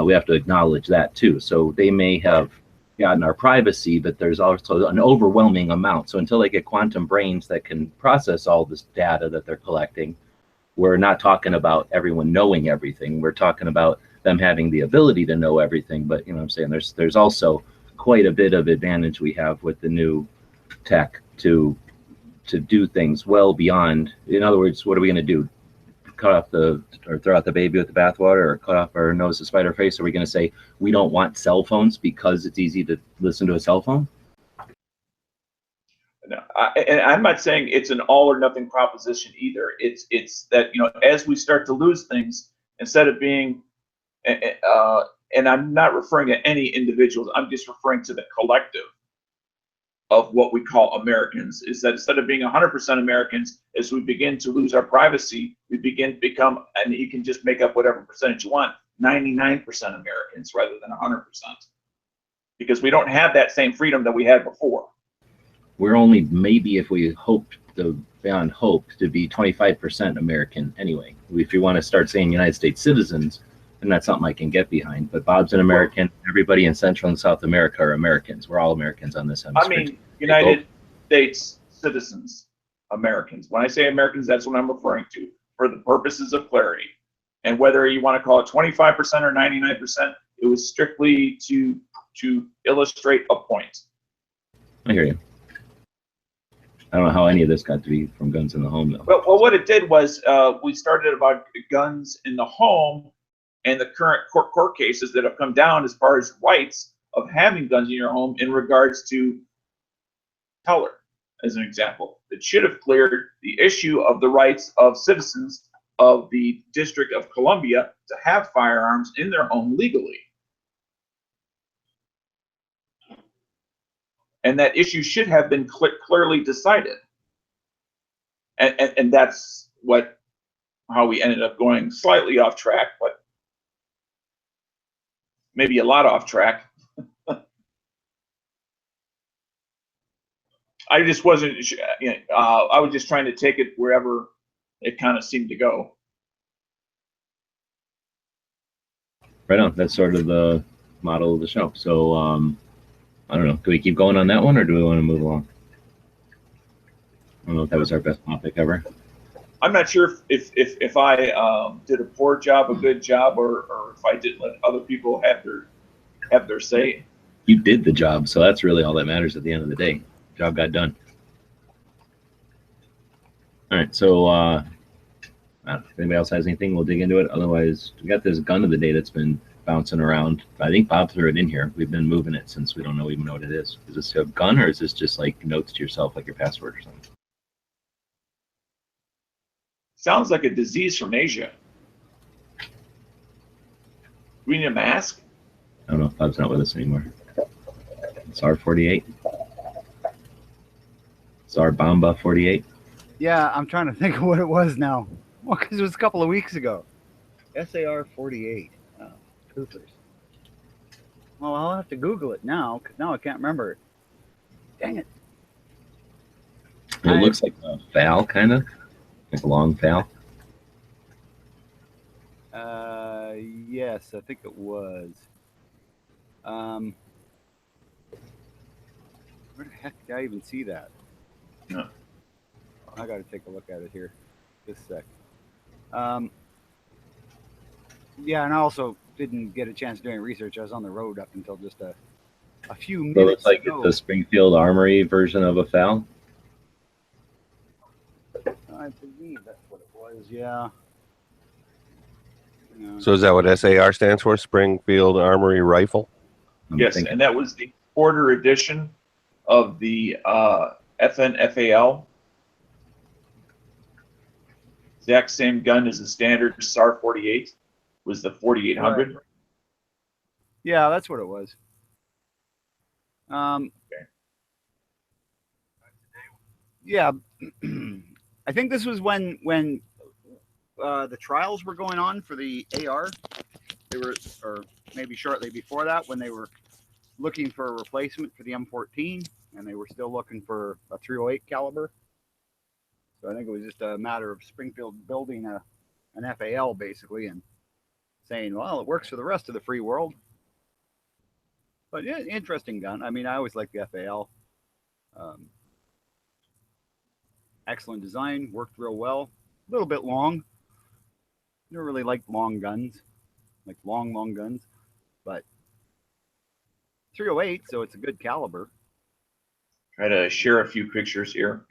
we have to acknowledge that too. So they may have gotten our privacy, but there's also an overwhelming amount. So until they get quantum brains that can process all this data that they're collecting, we're not talking about everyone knowing everything. We're talking about them having the ability to know everything. But I'm saying there's also quite a bit of advantage we have with the new tech to do things well beyond. In other words, what are we going to do? Or throw out the baby with the bathwater, or cut off our nose to spite our face? Are we going to say we don't want cell phones because it's easy to listen to a cell phone? No, and I'm not saying it's an all or nothing proposition either. It's that as we start to lose things, instead of being, and I'm not referring to any individuals, I'm just referring to the collective of what we call Americans, is that instead of being 100% Americans, as we begin to lose our privacy, we begin to become, and you can just make up whatever percentage you want, 99% Americans rather than 100%, because we don't have that same freedom that we had before. We're only, maybe if we hoped beyond hope, to be 25% American anyway. If you want to start saying United States citizens, then that's something I can get behind. But Bob's an American. Everybody in Central and South America are Americans. We're all Americans on this hemisphere. I mean, United States citizens, Americans. When I say Americans, that's what I'm referring to for the purposes of clarity. And whether you want to call it 25% or 99%, it was strictly to illustrate a point. I hear you. I don't know how any of this got to be from guns in the home, though. Well, what it did was we started about guns in the home, and the current court cases that have come down as far as rights of having guns in your home in regards to color, as an example. It should have cleared the issue of the rights of citizens of the District of Columbia to have firearms in their home legally. And that issue should have been clearly decided. And that's how we ended up going slightly off track, but maybe a lot off track. I just wasn't, I was just trying to take it wherever it kind of seemed to go. Right on. That's sort of the model of the show. So, I don't know. Do we keep going on that one, or do we want to move along? I don't know if that was our best topic ever. I'm not sure if I did a poor job, a good job, or if I didn't let other people have their say. You did the job, so that's really all that matters at the end of the day. Job got done. All right, so I don't know, if anybody else has anything, we'll dig into it. Otherwise, we got this gun of the day that's been bouncing around. I think Bob threw it in here. We've been moving it since we don't even know what it is. Is this a gun, or is this just like notes to yourself, like your password or something? Sounds like a disease from Asia. We need a mask? I don't know if Bob's not with us anymore. SAR 48. SAR Bomba 48. Yeah, I'm trying to think of what it was now. Well, because it was a couple of weeks ago. SAR 48. Oh, poopers. Well, I'll have to Google it now, because now I can't remember it. Dang it. It looks like a FAL, kind of. Like a long FAL. Yes, I think it was. Where the heck did I even see that? No. I got to take a look at it here. Just a sec. Yeah, and I also didn't get a chance doing research. I was on the road up until just a few minutes So it's like ago. the Springfield Armory version of a FAL. I believe that's what it was. Yeah. So is that what SAR stands for? Springfield Armory Rifle? Yes, and that was the quarter edition of the FNFAL. Exact same gun as the standard SAR 48 was the 4800. Right. Yeah, that's what it was. Okay. Yeah, I think this was when the trials were going on for the AR. They were, or maybe shortly before that, when they were looking for a replacement for the M14, and they were still looking for a 308 caliber. So I think it was just a matter of Springfield building an FAL basically and saying, well, it works for the rest of the free world. But yeah, interesting gun. I mean, I always liked the FAL. Excellent design, worked real well. A little bit long. Never really liked long guns, like long guns. But 308, so it's a good caliber. Try to share a few pictures here.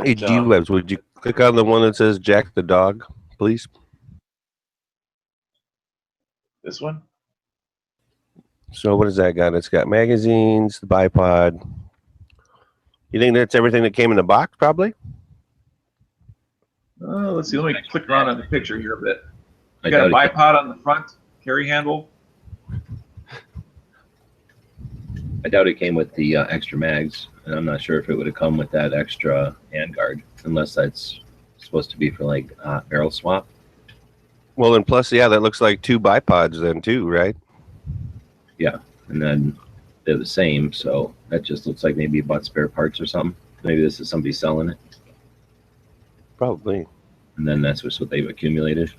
Hey, G-Webs, would you click on the one that says Jack the Dog, please? This one? So what has that got? It's got magazines, the bipod. You think that's everything that came in the box, probably? Let's see. Let me click around on the picture here a bit. I You got a doubt it bipod on the front, carry handle. I doubt it came with the extra mags, and I'm not sure if it would have come with that extra handguard, unless that's supposed to be for like barrel swap. Well, and plus, yeah, that looks like two bipods then too, right? Yeah, and then they're the same, so that just looks like maybe you bought spare parts or something. Maybe this is somebody selling it, Probably. and then that's just what they've accumulated.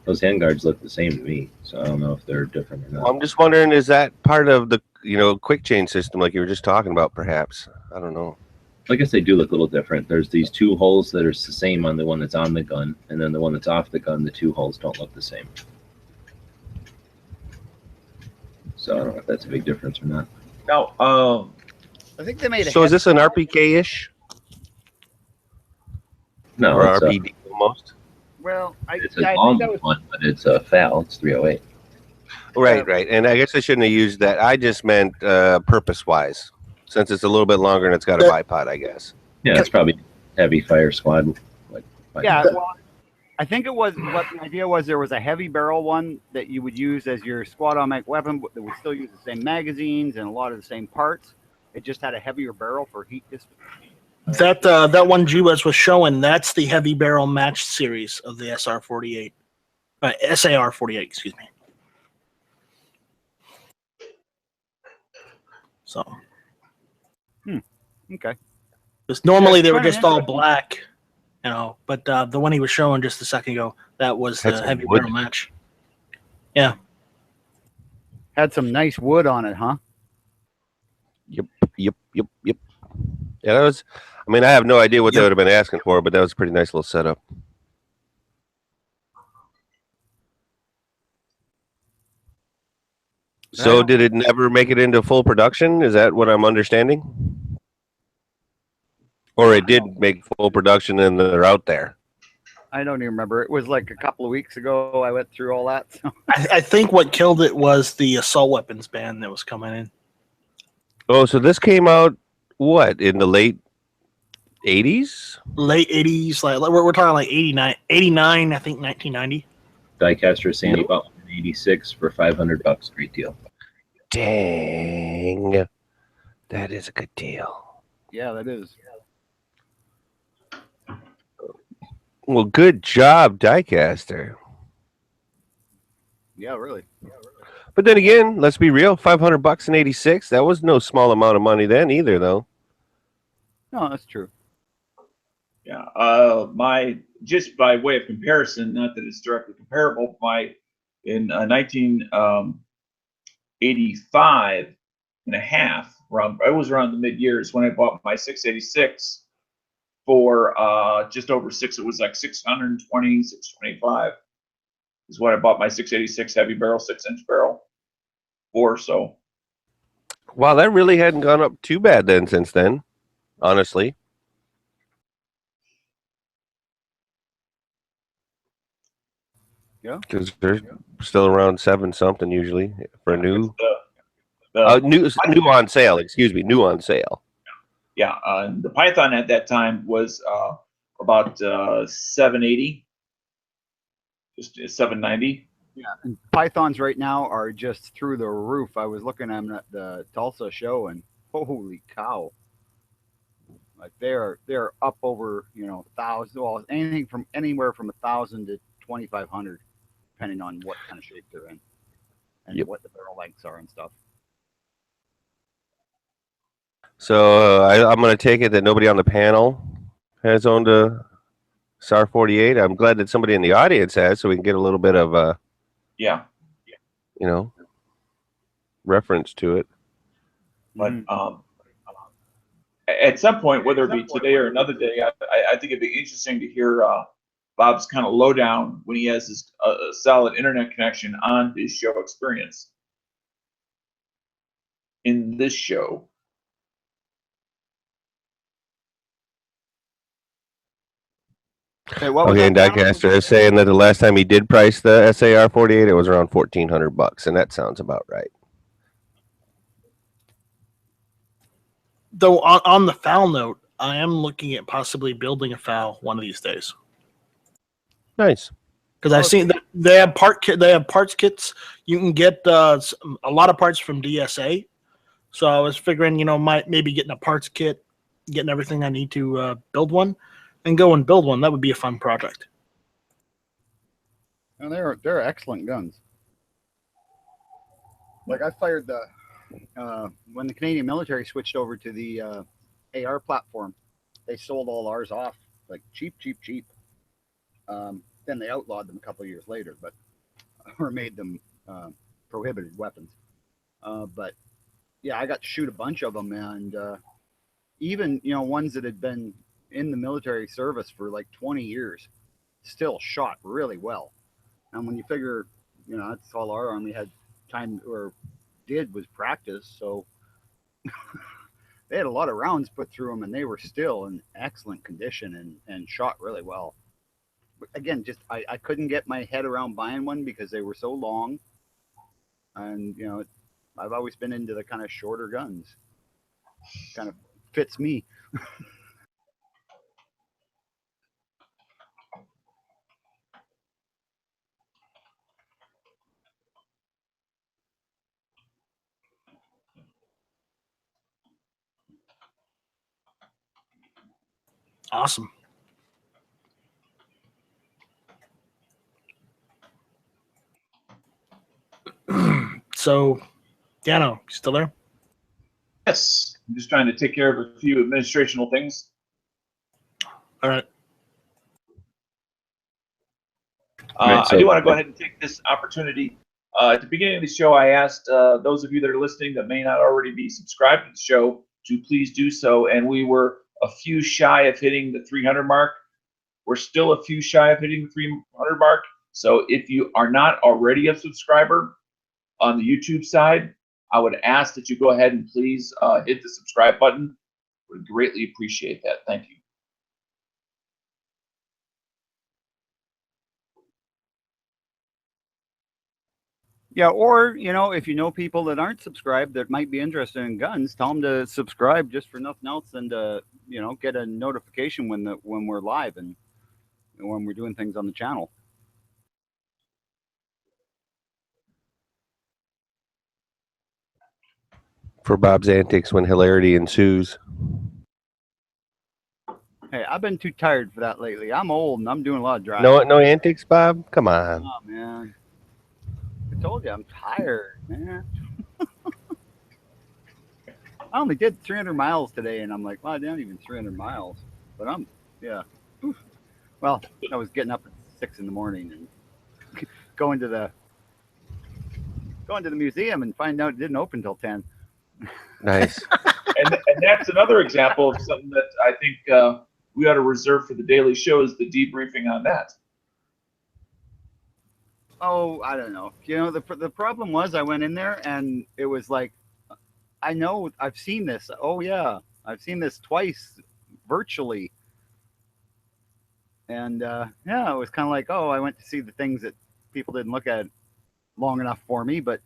Those handguards look the same to me, so I don't know if they're different or not. I'm just wondering, is that part of the quick change system like you were just talking about? Perhaps, I don't know. I guess they do look a little different. There's these two holes that are the same on the one that's on the gun, and then the one that's off the gun, the two holes don't look the same. So I don't know if that's a big difference or not. Now, I think they made a So is this an RPK-ish No, or it's RPD almost? well, it's a I think long that was one, but it's a FAL. It's 308. Right. And I guess I shouldn't have used that. I just meant purpose-wise, since it's a little bit longer and it's got a bipod, I guess. Yeah, it's probably heavy fire squad. yeah. Well, I think it was what the idea was. There was a heavy barrel one that you would use as your squad automatic weapon, but that would still use the same magazines and a lot of the same parts. It just had a heavier barrel for heat distance. That one G-Webs was showing, that's the heavy barrel match series of the SR48. SAR48, excuse me. So, Okay. because normally they were kinda just all interesting. black, but the one he was showing just a second ago, that was That's the heavy wood. barrel match. Yeah. Had some nice wood on it, huh? Yep. Yeah, that was. I mean, I have no idea what they would have been asking for, but that was a pretty nice little setup. So, did it never make it into full production? Is that what I'm understanding? Or it did make full production and they're out there? I don't even remember. It was like a couple of weeks ago. I went through all that. So. I think what killed it was the assault weapons ban that was coming in. Oh, so this came out, what, in the late 80s? Late 80s, like we're talking like 89, I think 1990. Diecaster Sandy bought one in 86 for $500. Great deal. Dang. That is a good deal. Yeah, that is. Well, good job, Diecaster. Yeah, really. But then again, let's be real, $500 in 86, that was no small amount of money then either, though. No, that's true. yeah, just by way of comparison, not that it's directly comparable, in 1985 and a half, I was around the mid years when I bought my 686 for just over six. It was like 620, 625 is what I bought my 686 heavy barrel, 6-inch barrel for. So, Wow, that really hadn't gone up too bad then since then, honestly. Yeah. Because they're still around 7-something usually for a new. the New on sale. Excuse me, new on sale. yeah, the Python at that time was about 780, just 790. Yeah, and pythons right now are just through the roof. I was looking at them at the Tulsa show, and holy cow! Like they're up over 1,000. Well, anything from anywhere from 1,000 to 2,500, depending on what kind of shape they're in and Yep. what the barrel lengths are and stuff. So I'm going to take it that nobody on the panel has owned a SAR 48. I'm glad that somebody in the audience has, so we can get a little bit of Yeah. reference to it. But Mhm. at some point, whether it be today or another day, I think it'd be interesting to hear Bob's kind of lowdown when he has his solid internet connection on his show experience in this show. Okay, what was Okay, and that, Dano? Diecaster is saying that the last time he did price the SAR 48, it was around $1,400, and that sounds about right. Though on the foul note, I am looking at possibly building a foul one of these days. Nice. Because I've seen that they have parts kits. You can get a lot of parts from DSA. So I was figuring, maybe getting a parts kit, getting everything I need to build one, and go and build one. That would be a fun project. And they're excellent guns. Like I fired when the Canadian military switched over to the AR platform, they sold all ours off like cheap. Then they outlawed them a couple of years later, but or made them prohibited weapons. But yeah, I got to shoot a bunch of them, and even ones that had been in the military service for like 20 years, still shot really well. And when you figure, that's all our army had time or did was practice, so they had a lot of rounds put through them, and they were still in excellent condition and shot really well. But again, just I couldn't get my head around buying one because they were so long, and I've always been into the kind of shorter guns. Kind of fits me. Awesome. So, Dano, you still there? Yes, I'm just trying to take care of a few administrational things. All right. Right, I do want to go ahead and take this opportunity. At the beginning of the show, I asked those of you that are listening that may not already be subscribed to the show to please do so, and we were a few shy of hitting the 300 mark. We're still a few shy of hitting the 300 mark. So if you are not already a subscriber on the YouTube side, I would ask that you go ahead and please hit the subscribe button. Would greatly appreciate that. Thank you. Yeah, or if you know people that aren't subscribed that might be interested in guns, tell them to subscribe just for nothing else and to get a notification when we're live and when we're doing things on the channel. For Bob's antics when hilarity ensues. Hey, I've been too tired for that lately. I'm old and I'm doing a lot of driving. No antics, Bob? Come on. Oh man, I told you I'm tired, man. I only did 300 miles today, and I'm like, well, I didn't even 300 miles, but yeah. Oof. Well, I was getting up at 6 in the morning and going to the museum and find out it didn't open till 10. Nice. And that's another example of something that I think we ought to reserve for the daily show is the debriefing on that. Oh, I don't know. The problem was I went in there and it was like, I know I've seen this. Oh yeah, I've seen this twice virtually. And yeah, it was kind of like, oh, I went to see the things that people didn't look at long enough for me, but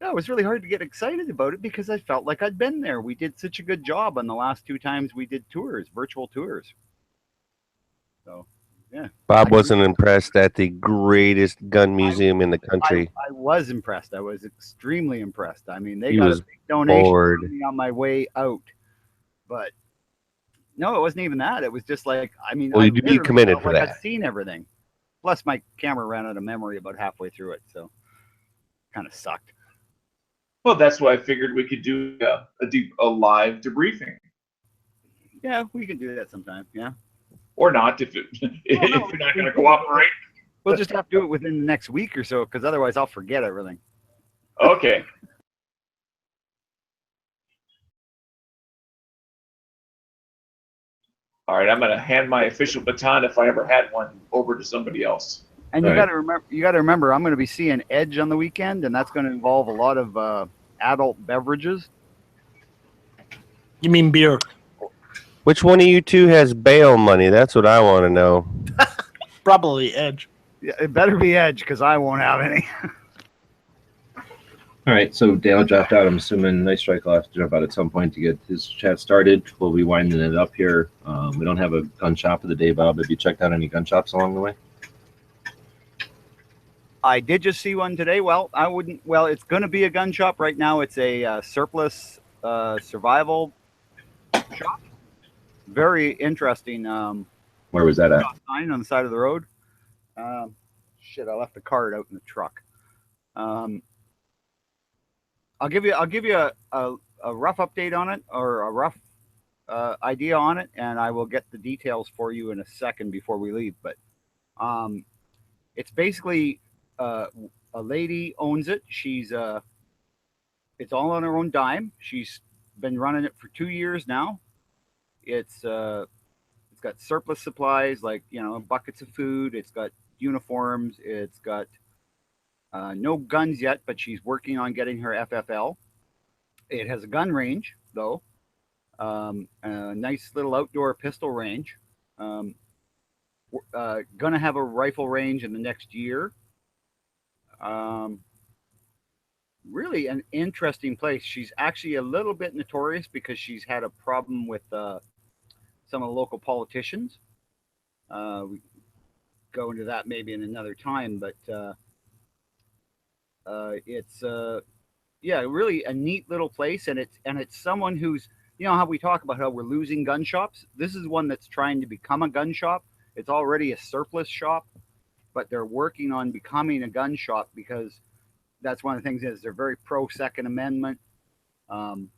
yeah, it was really hard to get excited about it because I felt like I'd been there. We did such a good job on the last 2 times we did tours, virtual tours. So Bob wasn't impressed at the greatest gun museum in the country. I was impressed. I was extremely impressed. I mean, they He got a was big donation bored. from me on my way out, but no, it wasn't even that. It was just like, I mean, Well, I you'd be literally committed felt for like I'd that. seen everything. Plus, my camera ran out of memory about halfway through it, so kind of sucked. Well, that's why I figured we could do a live debriefing, Yeah, we can do that sometime. Yeah, or not if if you're not going to cooperate. we'll just have to do it within the next week or so, because otherwise I'll forget everything. Okay. All right, I'm going to hand my official baton, if I ever had one, over to somebody else. And you Right. got to remember, I'm going to be seeing Edge on the weekend, and that's going to involve a lot of adult beverages. You mean beer? Which one of you two has bail money? That's what I want to know. Probably Edge. Yeah, it better be Edge, because I won't have any. All right, so Dale dropped out. I'm assuming Nice Strike will have to jump out at some point to get his chat started. We'll be winding it up here. We don't have a gun shop of the day, Bob. Have you checked out any gun shops along the way? I did just see one today. Well, I wouldn't. Well, it's going to be a gun shop right now. It's a surplus survival shop. Very interesting. Where was that at? Sign on the side of the road. Shit, I left the card out in the truck. I'll give you a rough update on it, or a rough idea on it, and I will get the details for you in a second before we leave. But it's basically a lady owns it. She's it's all on her own dime. She's been running it for 2 years now. It's got surplus supplies, like, you know, buckets of food. It's got uniforms. It's got no guns yet, but she's working on getting her FFL. It has a gun range, though. A nice little outdoor pistol range. Gonna have a rifle range in the next year. Really an interesting place. She's actually a little bit notorious because she's had a problem with some of the local politicians. We go into that maybe in another time, but it's yeah, really a neat little place, and it's someone who's, you know how we talk about how we're losing gun shops. This is one that's trying to become a gun shop. It's already a surplus shop, but they're working on becoming a gun shop because that's one of the things is they're very pro Second Amendment. You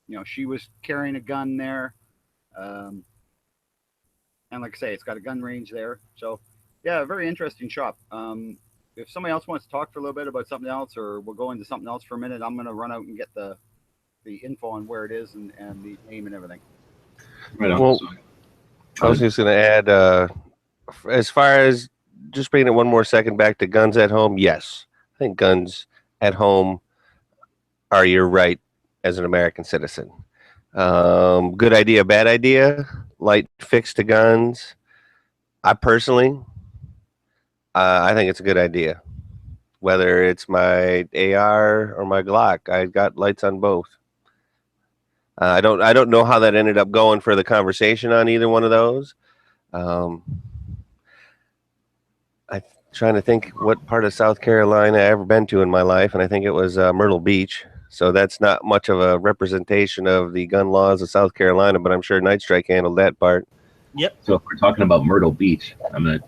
know, she was carrying a gun there, and like I say, it's got a gun range there. So yeah, a very interesting shop. If somebody else wants to talk for a little bit about something else, or we'll go into something else for a minute, I'm going to run out and get the info on where it is and the name and everything. Right on. Well, I was just going to add, as far as just bringing it one more second back to guns at home, yes. I think guns at home are your right as an American citizen. Good idea, bad idea, light fix to guns. I personally, I think it's a good idea. Whether it's my AR or my Glock, I got lights on both. I don't know how that ended up going for the conversation on either one of those. I'm trying to think what part of South Carolina I've ever been to in my life, and I think it was Myrtle Beach. So that's not much of a representation of the gun laws of South Carolina, but I'm sure Night Strike handled that part. Yep. So if we're talking about Myrtle Beach,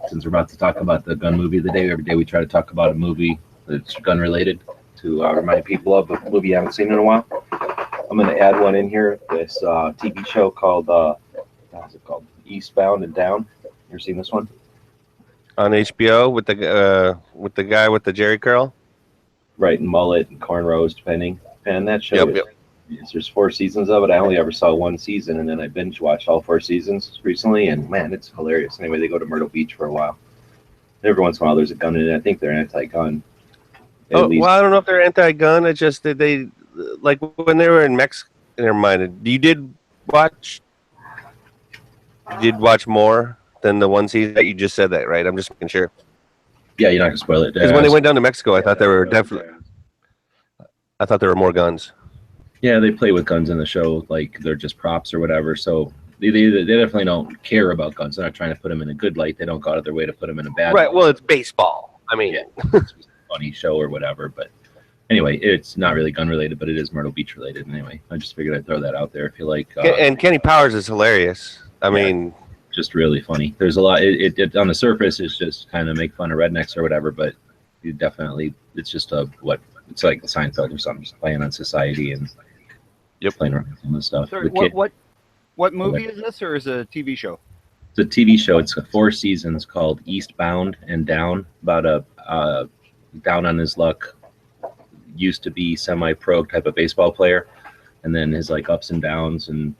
since we're about to talk about the gun movie of the day, every day we try to talk about a movie that's gun related to remind people of a movie you haven't seen in a while. I'm going to add one in here. This TV show called what's it called? Eastbound and Down. You ever seen this one? On HBO with the guy with the Jerry curl. Right, and mullet and cornrows, depending. And that show, there's 4 seasons of it. I only ever saw 1 season, and then I binge watched all 4 seasons recently, and man, it's hilarious. Anyway, they go to Myrtle Beach for a while. Every once in a while, there's a gun in it. I think they're anti-gun. Oh, well, I don't know if they're anti-gun. It's just that they, like when they were in Mexico. Never mind. You did watch more than the 1 season that you just said that, right? I'm just making sure. Yeah, you're not gonna spoil it. Because when they went down to Mexico, I thought there were definitely. I thought there were more guns. Yeah, they play with guns in the show, like they're just props or whatever. So They definitely don't care about guns. They're not trying to put them in a good light. They don't go out of their way to put them in a bad Right. light. Well, it's baseball. I mean, Yeah, it's just a funny show or whatever. But anyway, it's not really gun related, but it is Myrtle Beach related. Anyway, I just figured I'd throw that out there if you like. and Kenny Powers is hilarious. I mean, just really funny. There's a lot. It on the surface is just kind of make fun of rednecks or whatever, but you definitely it's just it's like a Seinfeld or something, just playing on society and playing around with some of the stuff. Sorry, what movie is this, or is it a TV show? It's a TV show. It's 4 seasons called Eastbound and Down, about a down on his luck, used to be semi-pro type of baseball player, and then his like ups and downs and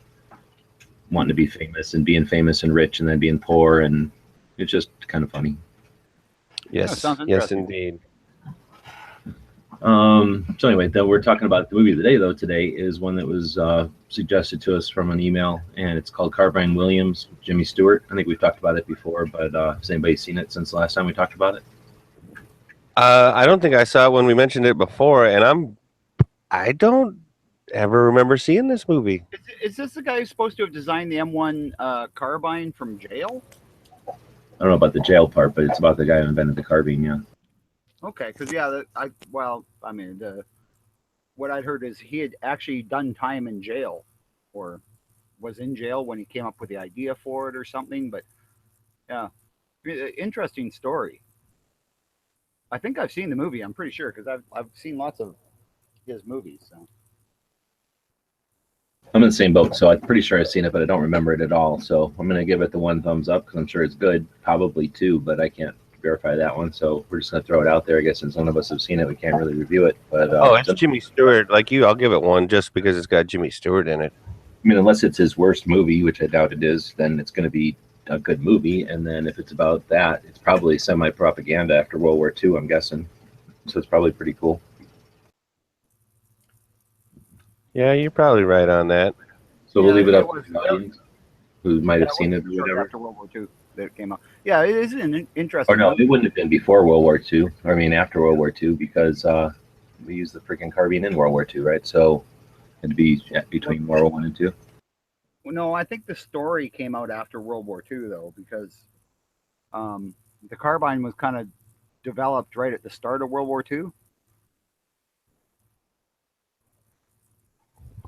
wanting to be famous and being famous and rich and then being poor, and it's just kind of funny. Yes, sounds yes, interesting. indeed. So anyway, though we're talking about the movie of the day, though today is one that was suggested to us from an email, and it's called Carbine Williams, Jimmy Stewart. I think we've talked about it before, but has anybody seen it since the last time we talked about it? I don't think I saw it when we mentioned it before, and I don't ever remember seeing this movie. Is this the guy who's supposed to have designed the M1 carbine from jail? I don't know about the jail part, but it's about the guy who invented the carbine. Yeah. Okay, because what I'd heard is he had actually done time in jail, or was in jail when he came up with the idea for it or something. But yeah, interesting story. I think I've seen the movie. I'm pretty sure because I've seen lots of his movies. So. I'm in the same boat, so I'm pretty sure I've seen it, but I don't remember it at all. So I'm going to give it the 1 thumbs up because I'm sure it's good. Probably 2, but I can't verify that one. So we're just going to throw it out there. I guess since none of us have seen it, we can't really review it. But it's Jimmy Stewart. Like you, I'll give it 1 just because it's got Jimmy Stewart in it. I mean, unless it's his worst movie, which I doubt it is, then it's going to be a good movie. And then if it's about that, it's probably semi-propaganda after World War II, I'm guessing. So it's probably pretty cool. Yeah, you're probably right on that. So we'll leave it up to the audience who might have seen it or whatever. After World War II that it came out. Yeah, it is an interesting. Or no, it wouldn't have been before World War II. I mean, after World War II, because we used the freaking carbine in World War II, right? So it'd be between World War I and II. Well, no, I think the story came out after World War II, though, because the carbine was kind of developed right at the start of World War II.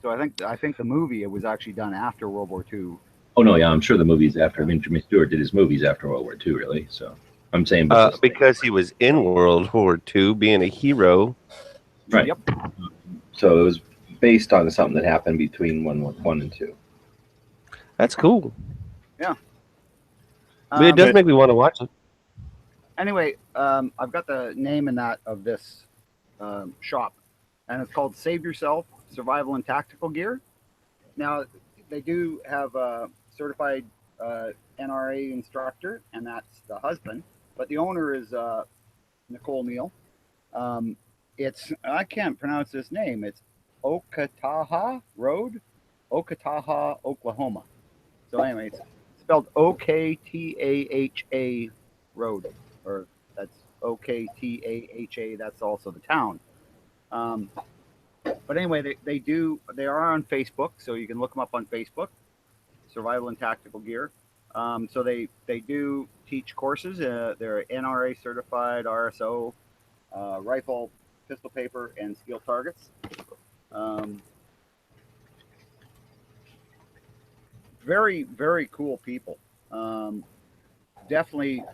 So I think the movie it was actually done after World War II. Oh no, yeah, I'm sure the movie's after. I mean, Jimmy Stewart did his movies after World War II, really. So I'm saying because he was in World War II, being a hero. Right. Yep. So it was based on something that happened between one and 2. That's cool. Yeah. But it does make me want to watch it. Anyway, I've got the name in that of this shop, and it's called Save Yourself Survival and Tactical Gear. Now, they do have a certified NRA instructor, and that's the husband. But the owner is Nicole Neal. I can't pronounce this name. It's Okataha Road, Okataha, Oklahoma. So anyway, it's spelled Oktaha Road, or that's Oktaha. That's also the town. But anyway, they are on Facebook, so you can look them up on Facebook, Survival and Tactical Gear. So they do teach courses. They're NRA certified, RSO, rifle, pistol paper, and steel targets. Very, very cool people. Definitely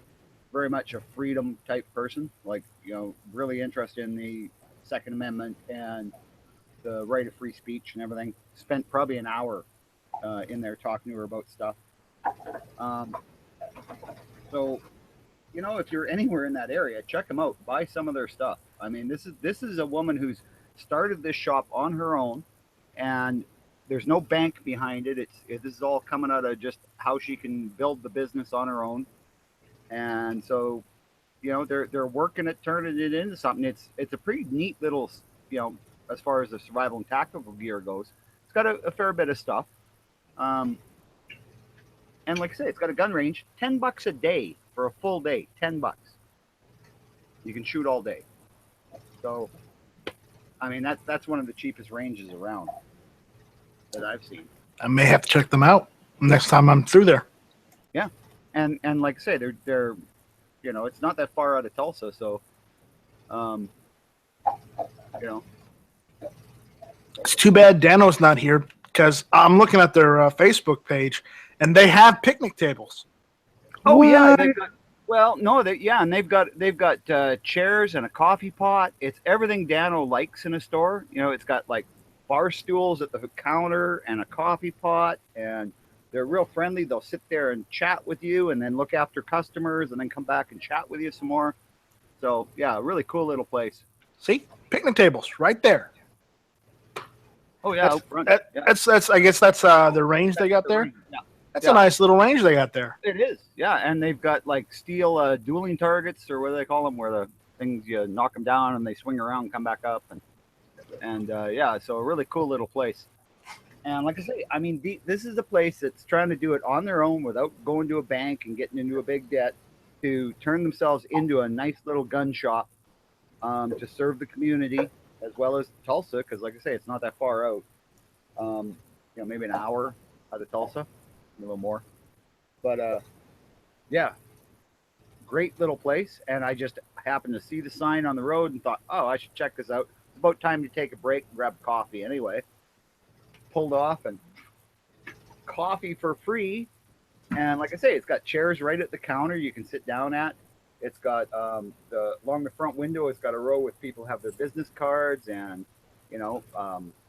very much a freedom type person, like, really interested in the Second Amendment and the right of free speech and everything. Spent probably an hour in there talking to her about stuff. So, if you're anywhere in that area, check them out. Buy some of their stuff. I mean, this is a woman who's started this shop on her own, and there's no bank behind it. This is all coming out of just how she can build the business on her own. And so, they're working at turning it into something. It's a pretty neat little, as far as the survival and tactical gear goes. It's got a fair bit of stuff. And like I say, it's got a gun range, $10 a day for a full day, $10. You can shoot all day. So, I mean, that's one of the cheapest ranges around that I've seen. I may have to check them out. next time I'm through there. And like I say, they're it's not that far out of Tulsa, so you know. It's too bad Dano's not here because I'm looking at their Facebook page and they have picnic tables. Oh yeah, What? they've got, well, no, and they've got chairs and a coffee pot. It's everything Dano likes in a store. It's got like bar stools at the counter and a coffee pot, and they're real friendly. They'll sit there and chat with you, and then look after customers, and then come back and chat with you some more. So yeah, really cool little place. See, picnic tables right there. Oh yeah, That's out front. Yeah. that's I guess that's the range they got there. Yeah. That's a nice little range they got there. It is, yeah, and they've got like steel dueling targets, or what do they call them, where the things you knock them down and they swing around and come back up, and yeah, so a really cool little place. And like I say, I mean, this is a place that's trying to do it on their own without going to a bank and getting into a big debt, to turn themselves into a nice little gun shop, to serve the community as well as Tulsa, because like I say, it's not that far out. Maybe an hour out of Tulsa, a little more. But yeah, great little place. And I just happened to see the sign on the road and thought, oh, I should check this out. It's about time to take a break and grab coffee anyway. Pulled off, and coffee for free. And like I say, it's got chairs right at the counter you can sit down at. It's got along the front window, it's got a row with people have their business cards and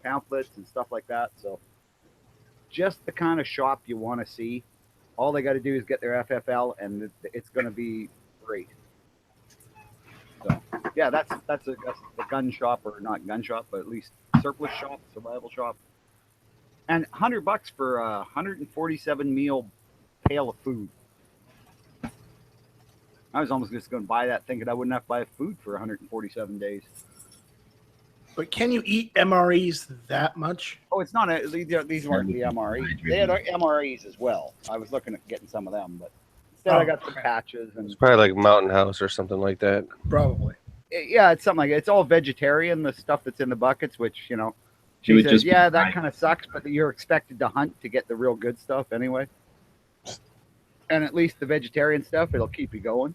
pamphlets and stuff like that. So just the kind of shop you want to see. All they got to do is get their FFL, and it's going to be great. So yeah, that's a gun shop, or not gun shop, but at least surplus shop, survival shop. And $100 for a 147 meal pail of food. I was almost just going to buy that, thinking I wouldn't have to buy food for 147 days. But can you eat MREs that much? Oh, it's not. These weren't the MREs. They had MREs as well. I was looking at getting some of them, but instead I got some patches. And It's probably like Mountain House or something like that. Probably. Yeah, it's something like it's all vegetarian. The stuff that's in the buckets, which It would says, just be yeah, that fine. kind of sucks, but you're expected to hunt to get the real good stuff anyway. And at least the vegetarian stuff, it'll keep you going.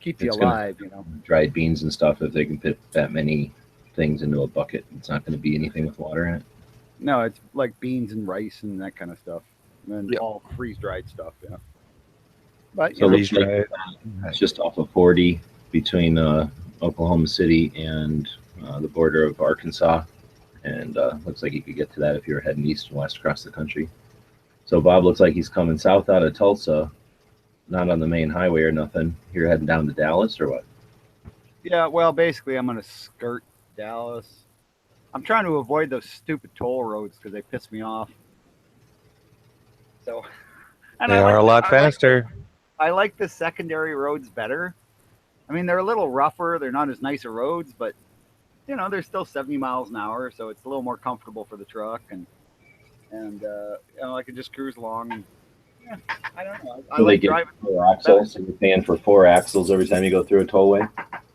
Keep you It's gonna- alive, Dried beans and stuff. If they can fit that many things into a bucket, it's not going to be anything with water in it. No, it's like beans and rice and that kind of stuff. And Yep. all freeze-dried stuff, But, So it looks Freeze like dried. it's just off of 40 between Oklahoma City and the border of Arkansas, and looks like you could get to that if you were heading east and west across the country. So Bob looks like he's coming south out of Tulsa, not on the main highway or nothing. You're heading down to Dallas or what? yeah, well, basically, I'm going to skirt Dallas. I'm trying to avoid those stupid toll roads because they piss me off. So, and They are a lot I faster. I like the secondary roads better. I mean, they're a little rougher. They're not as nice a roads, but they're still 70 miles an hour, so it's a little more comfortable for the truck, and I can just cruise along. And yeah, I don't know. I So they like get driving. 4 axles, so you're paying for 4 axles every time you go through a tollway.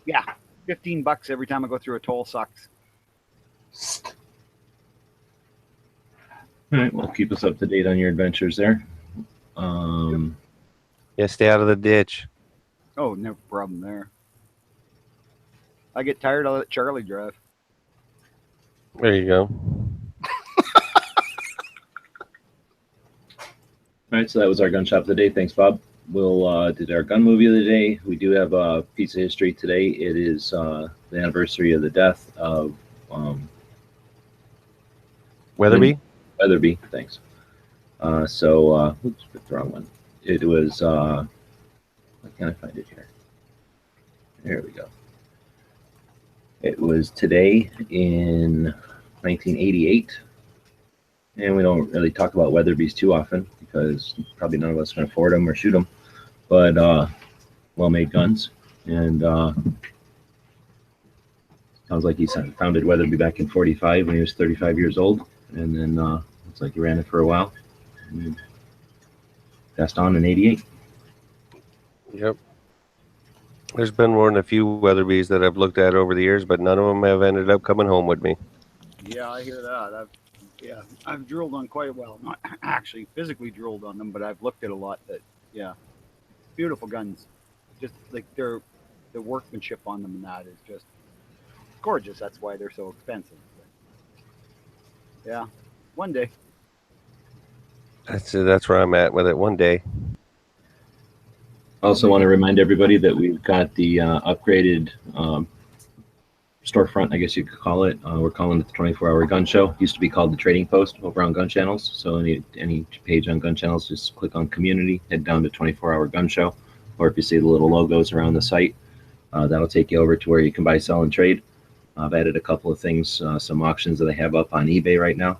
Yeah, $15 every time I go through a toll sucks. All right, well, keep us up to date on your adventures there. Yeah, stay out of the ditch. Oh, no problem there. I get tired. I'll let Charlie drive. There you go. All right, so that was our gun shop of the day. Thanks, Bob. We'll did our gun movie of the day. We do have a piece of history today. It is the anniversary of the death of Weatherby? Weatherby. Thanks. Oops, picked the wrong one. It was. Why can't I find it here? There we go. It was today in 1988, and we don't really talk about Weatherbys too often because probably none of us can afford them or shoot them. But well-made guns, and sounds like he founded Weatherby back in '45 when he was 35 years old, and then looks like he ran it for a while. And passed on in '88. Yep. There's been more than a few Weatherbys that I've looked at over the years, but none of them have ended up coming home with me. Yeah, I hear that. Yeah, I've drilled on quite a well. Not actually physically drilled on them, but I've looked at a lot. That yeah, beautiful guns. Just like the workmanship on them and that is just gorgeous. That's why they're so expensive. But, yeah, one day. That's where I'm at with it. One day. I also want to remind everybody that we've got the upgraded storefront, I guess you could call it. We're calling it the 24-hour gun show. It used to be called the Trading Post over on Gun Channels. So any page on Gun Channels, just click on Community, head down to 24-hour gun show. Or if you see the little logos around the site, that'll take you over to where you can buy, sell, and trade. I've added a couple of things, some auctions that I have up on eBay right now.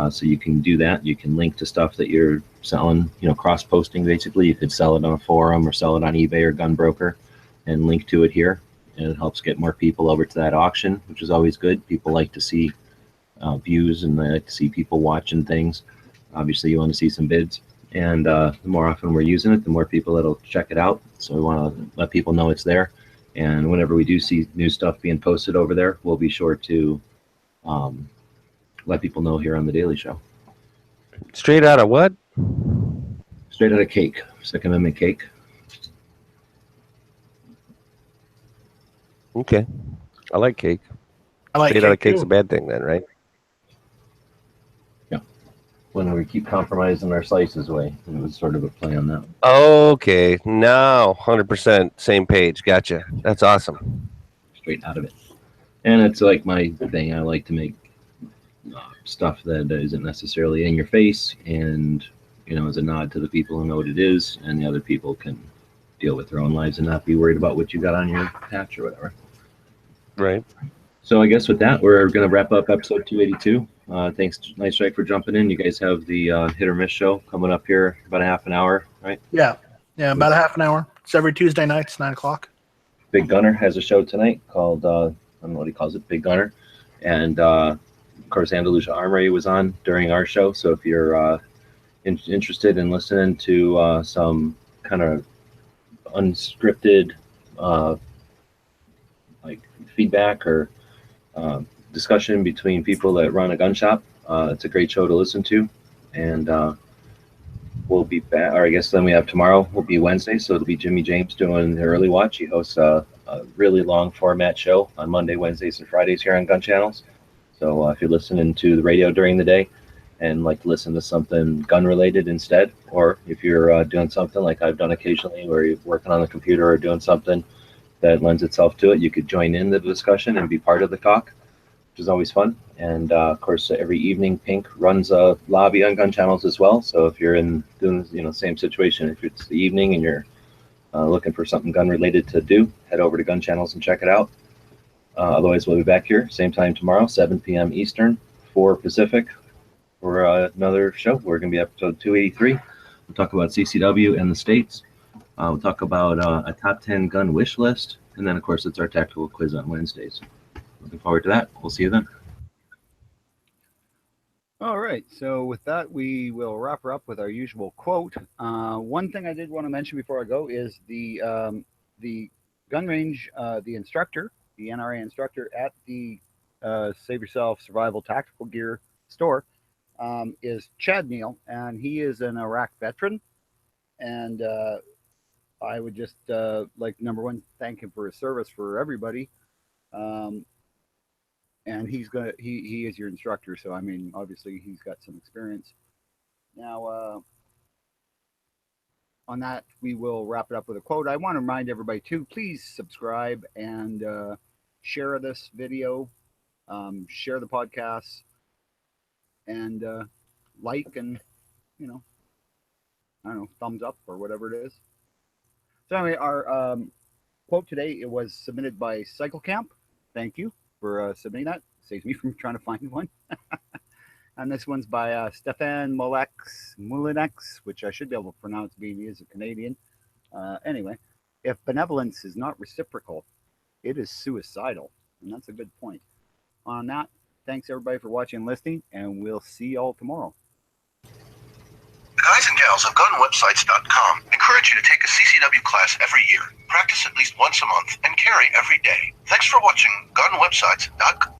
So you can do that. You can link to stuff that you're selling, cross-posting basically. You could sell it on a forum or sell it on eBay or Gunbroker and link to it here. And it helps get more people over to that auction, which is always good. People like to see views and they like to see people watching things. Obviously, you want to see some bids. And the more often we're using it, the more people that'll check it out. So we want to let people know it's there. And whenever we do see new stuff being posted over there, we'll be sure to let people know here on the Daily Show. Straight out of what? Straight out of cake, Second Amendment cake. Okay. I like cake. I like Straight out of cake cake's too. a bad thing then, right? Yeah. When we keep compromising our slices away, it was sort of a play on that. Okay. Now 100% same page. Gotcha. That's awesome. Straight out of it. And it's like my thing. I like to make stuff that isn't necessarily in your face and, as a nod to the people who know what it is, and the other people can deal with their own lives and not be worried about what you got on your patch or whatever. Right. So I guess with that, we're going to wrap up episode 282. Thanks, Night Strike, for jumping in. You guys have the Hit or Miss show coming up here about a half an hour, right? Yeah, about a half an hour. It's every Tuesday night. It's 9 o'clock. Big Gunner has a show tonight called, I don't know what he calls it, Big Gunner. And, of course, Andalusia Armory was on during our show. So if you're interested in listening to some kind of unscripted like feedback or discussion between people that run a gun shop, it's a great show to listen to. And we'll be back, or I guess then we have tomorrow will be Wednesday, so it'll be Jimmy James doing the early watch. He hosts a really long format show on Monday, Wednesdays, and Fridays here on Gun Channels. So if you're listening to the radio during the day and like to listen to something gun related instead, or if you're doing something like I've done occasionally where you're working on the computer or doing something that lends itself to it, you could join in the discussion and be part of the talk, which is always fun. And of course, every evening, Pink runs a lobby on Gun Channels as well. So if you're in doing same situation, if it's the evening and you're looking for something gun related to do, head over to Gun Channels and check it out. Otherwise, we'll be back here same time tomorrow, 7 p.m. Eastern, 4 Pacific, for another show. We're going to be episode 283. We'll talk about CCW and the states. We'll talk about a top 10 gun wish list. And then, of course, it's our tactical quiz on Wednesdays. Looking forward to that. We'll see you then. All right. So with that, we will wrap her up with our usual quote. One thing I did want to mention before I go is the gun range, the instructor, the NRA instructor at the Save Yourself Survival Tactical Gear store is Chad Neal, and he is an Iraq veteran. And I would just like, number one, thank him for his service for everybody. And he is your instructor, so I mean, obviously he's got some experience. Now, on that, we will wrap it up with a quote. I want to remind everybody too, please subscribe and share this video, share the podcast, and like and I don't know, thumbs up or whatever it is. So anyway, our quote today, it was submitted by Cycle Camp. Thank you for submitting that. Saves me from trying to find one. And this one's by Stefan Molinex, which I should be able to pronounce being he is a Canadian. Anyway, if benevolence is not reciprocal, it is suicidal. And that's a good point. On that, thanks everybody for watching and listening, and we'll see you all tomorrow. The guys and gals of GunWebsites.com encourage you to take a CCW class every year, practice at least once a month, and carry every day. Thanks for watching GunWebsites.com.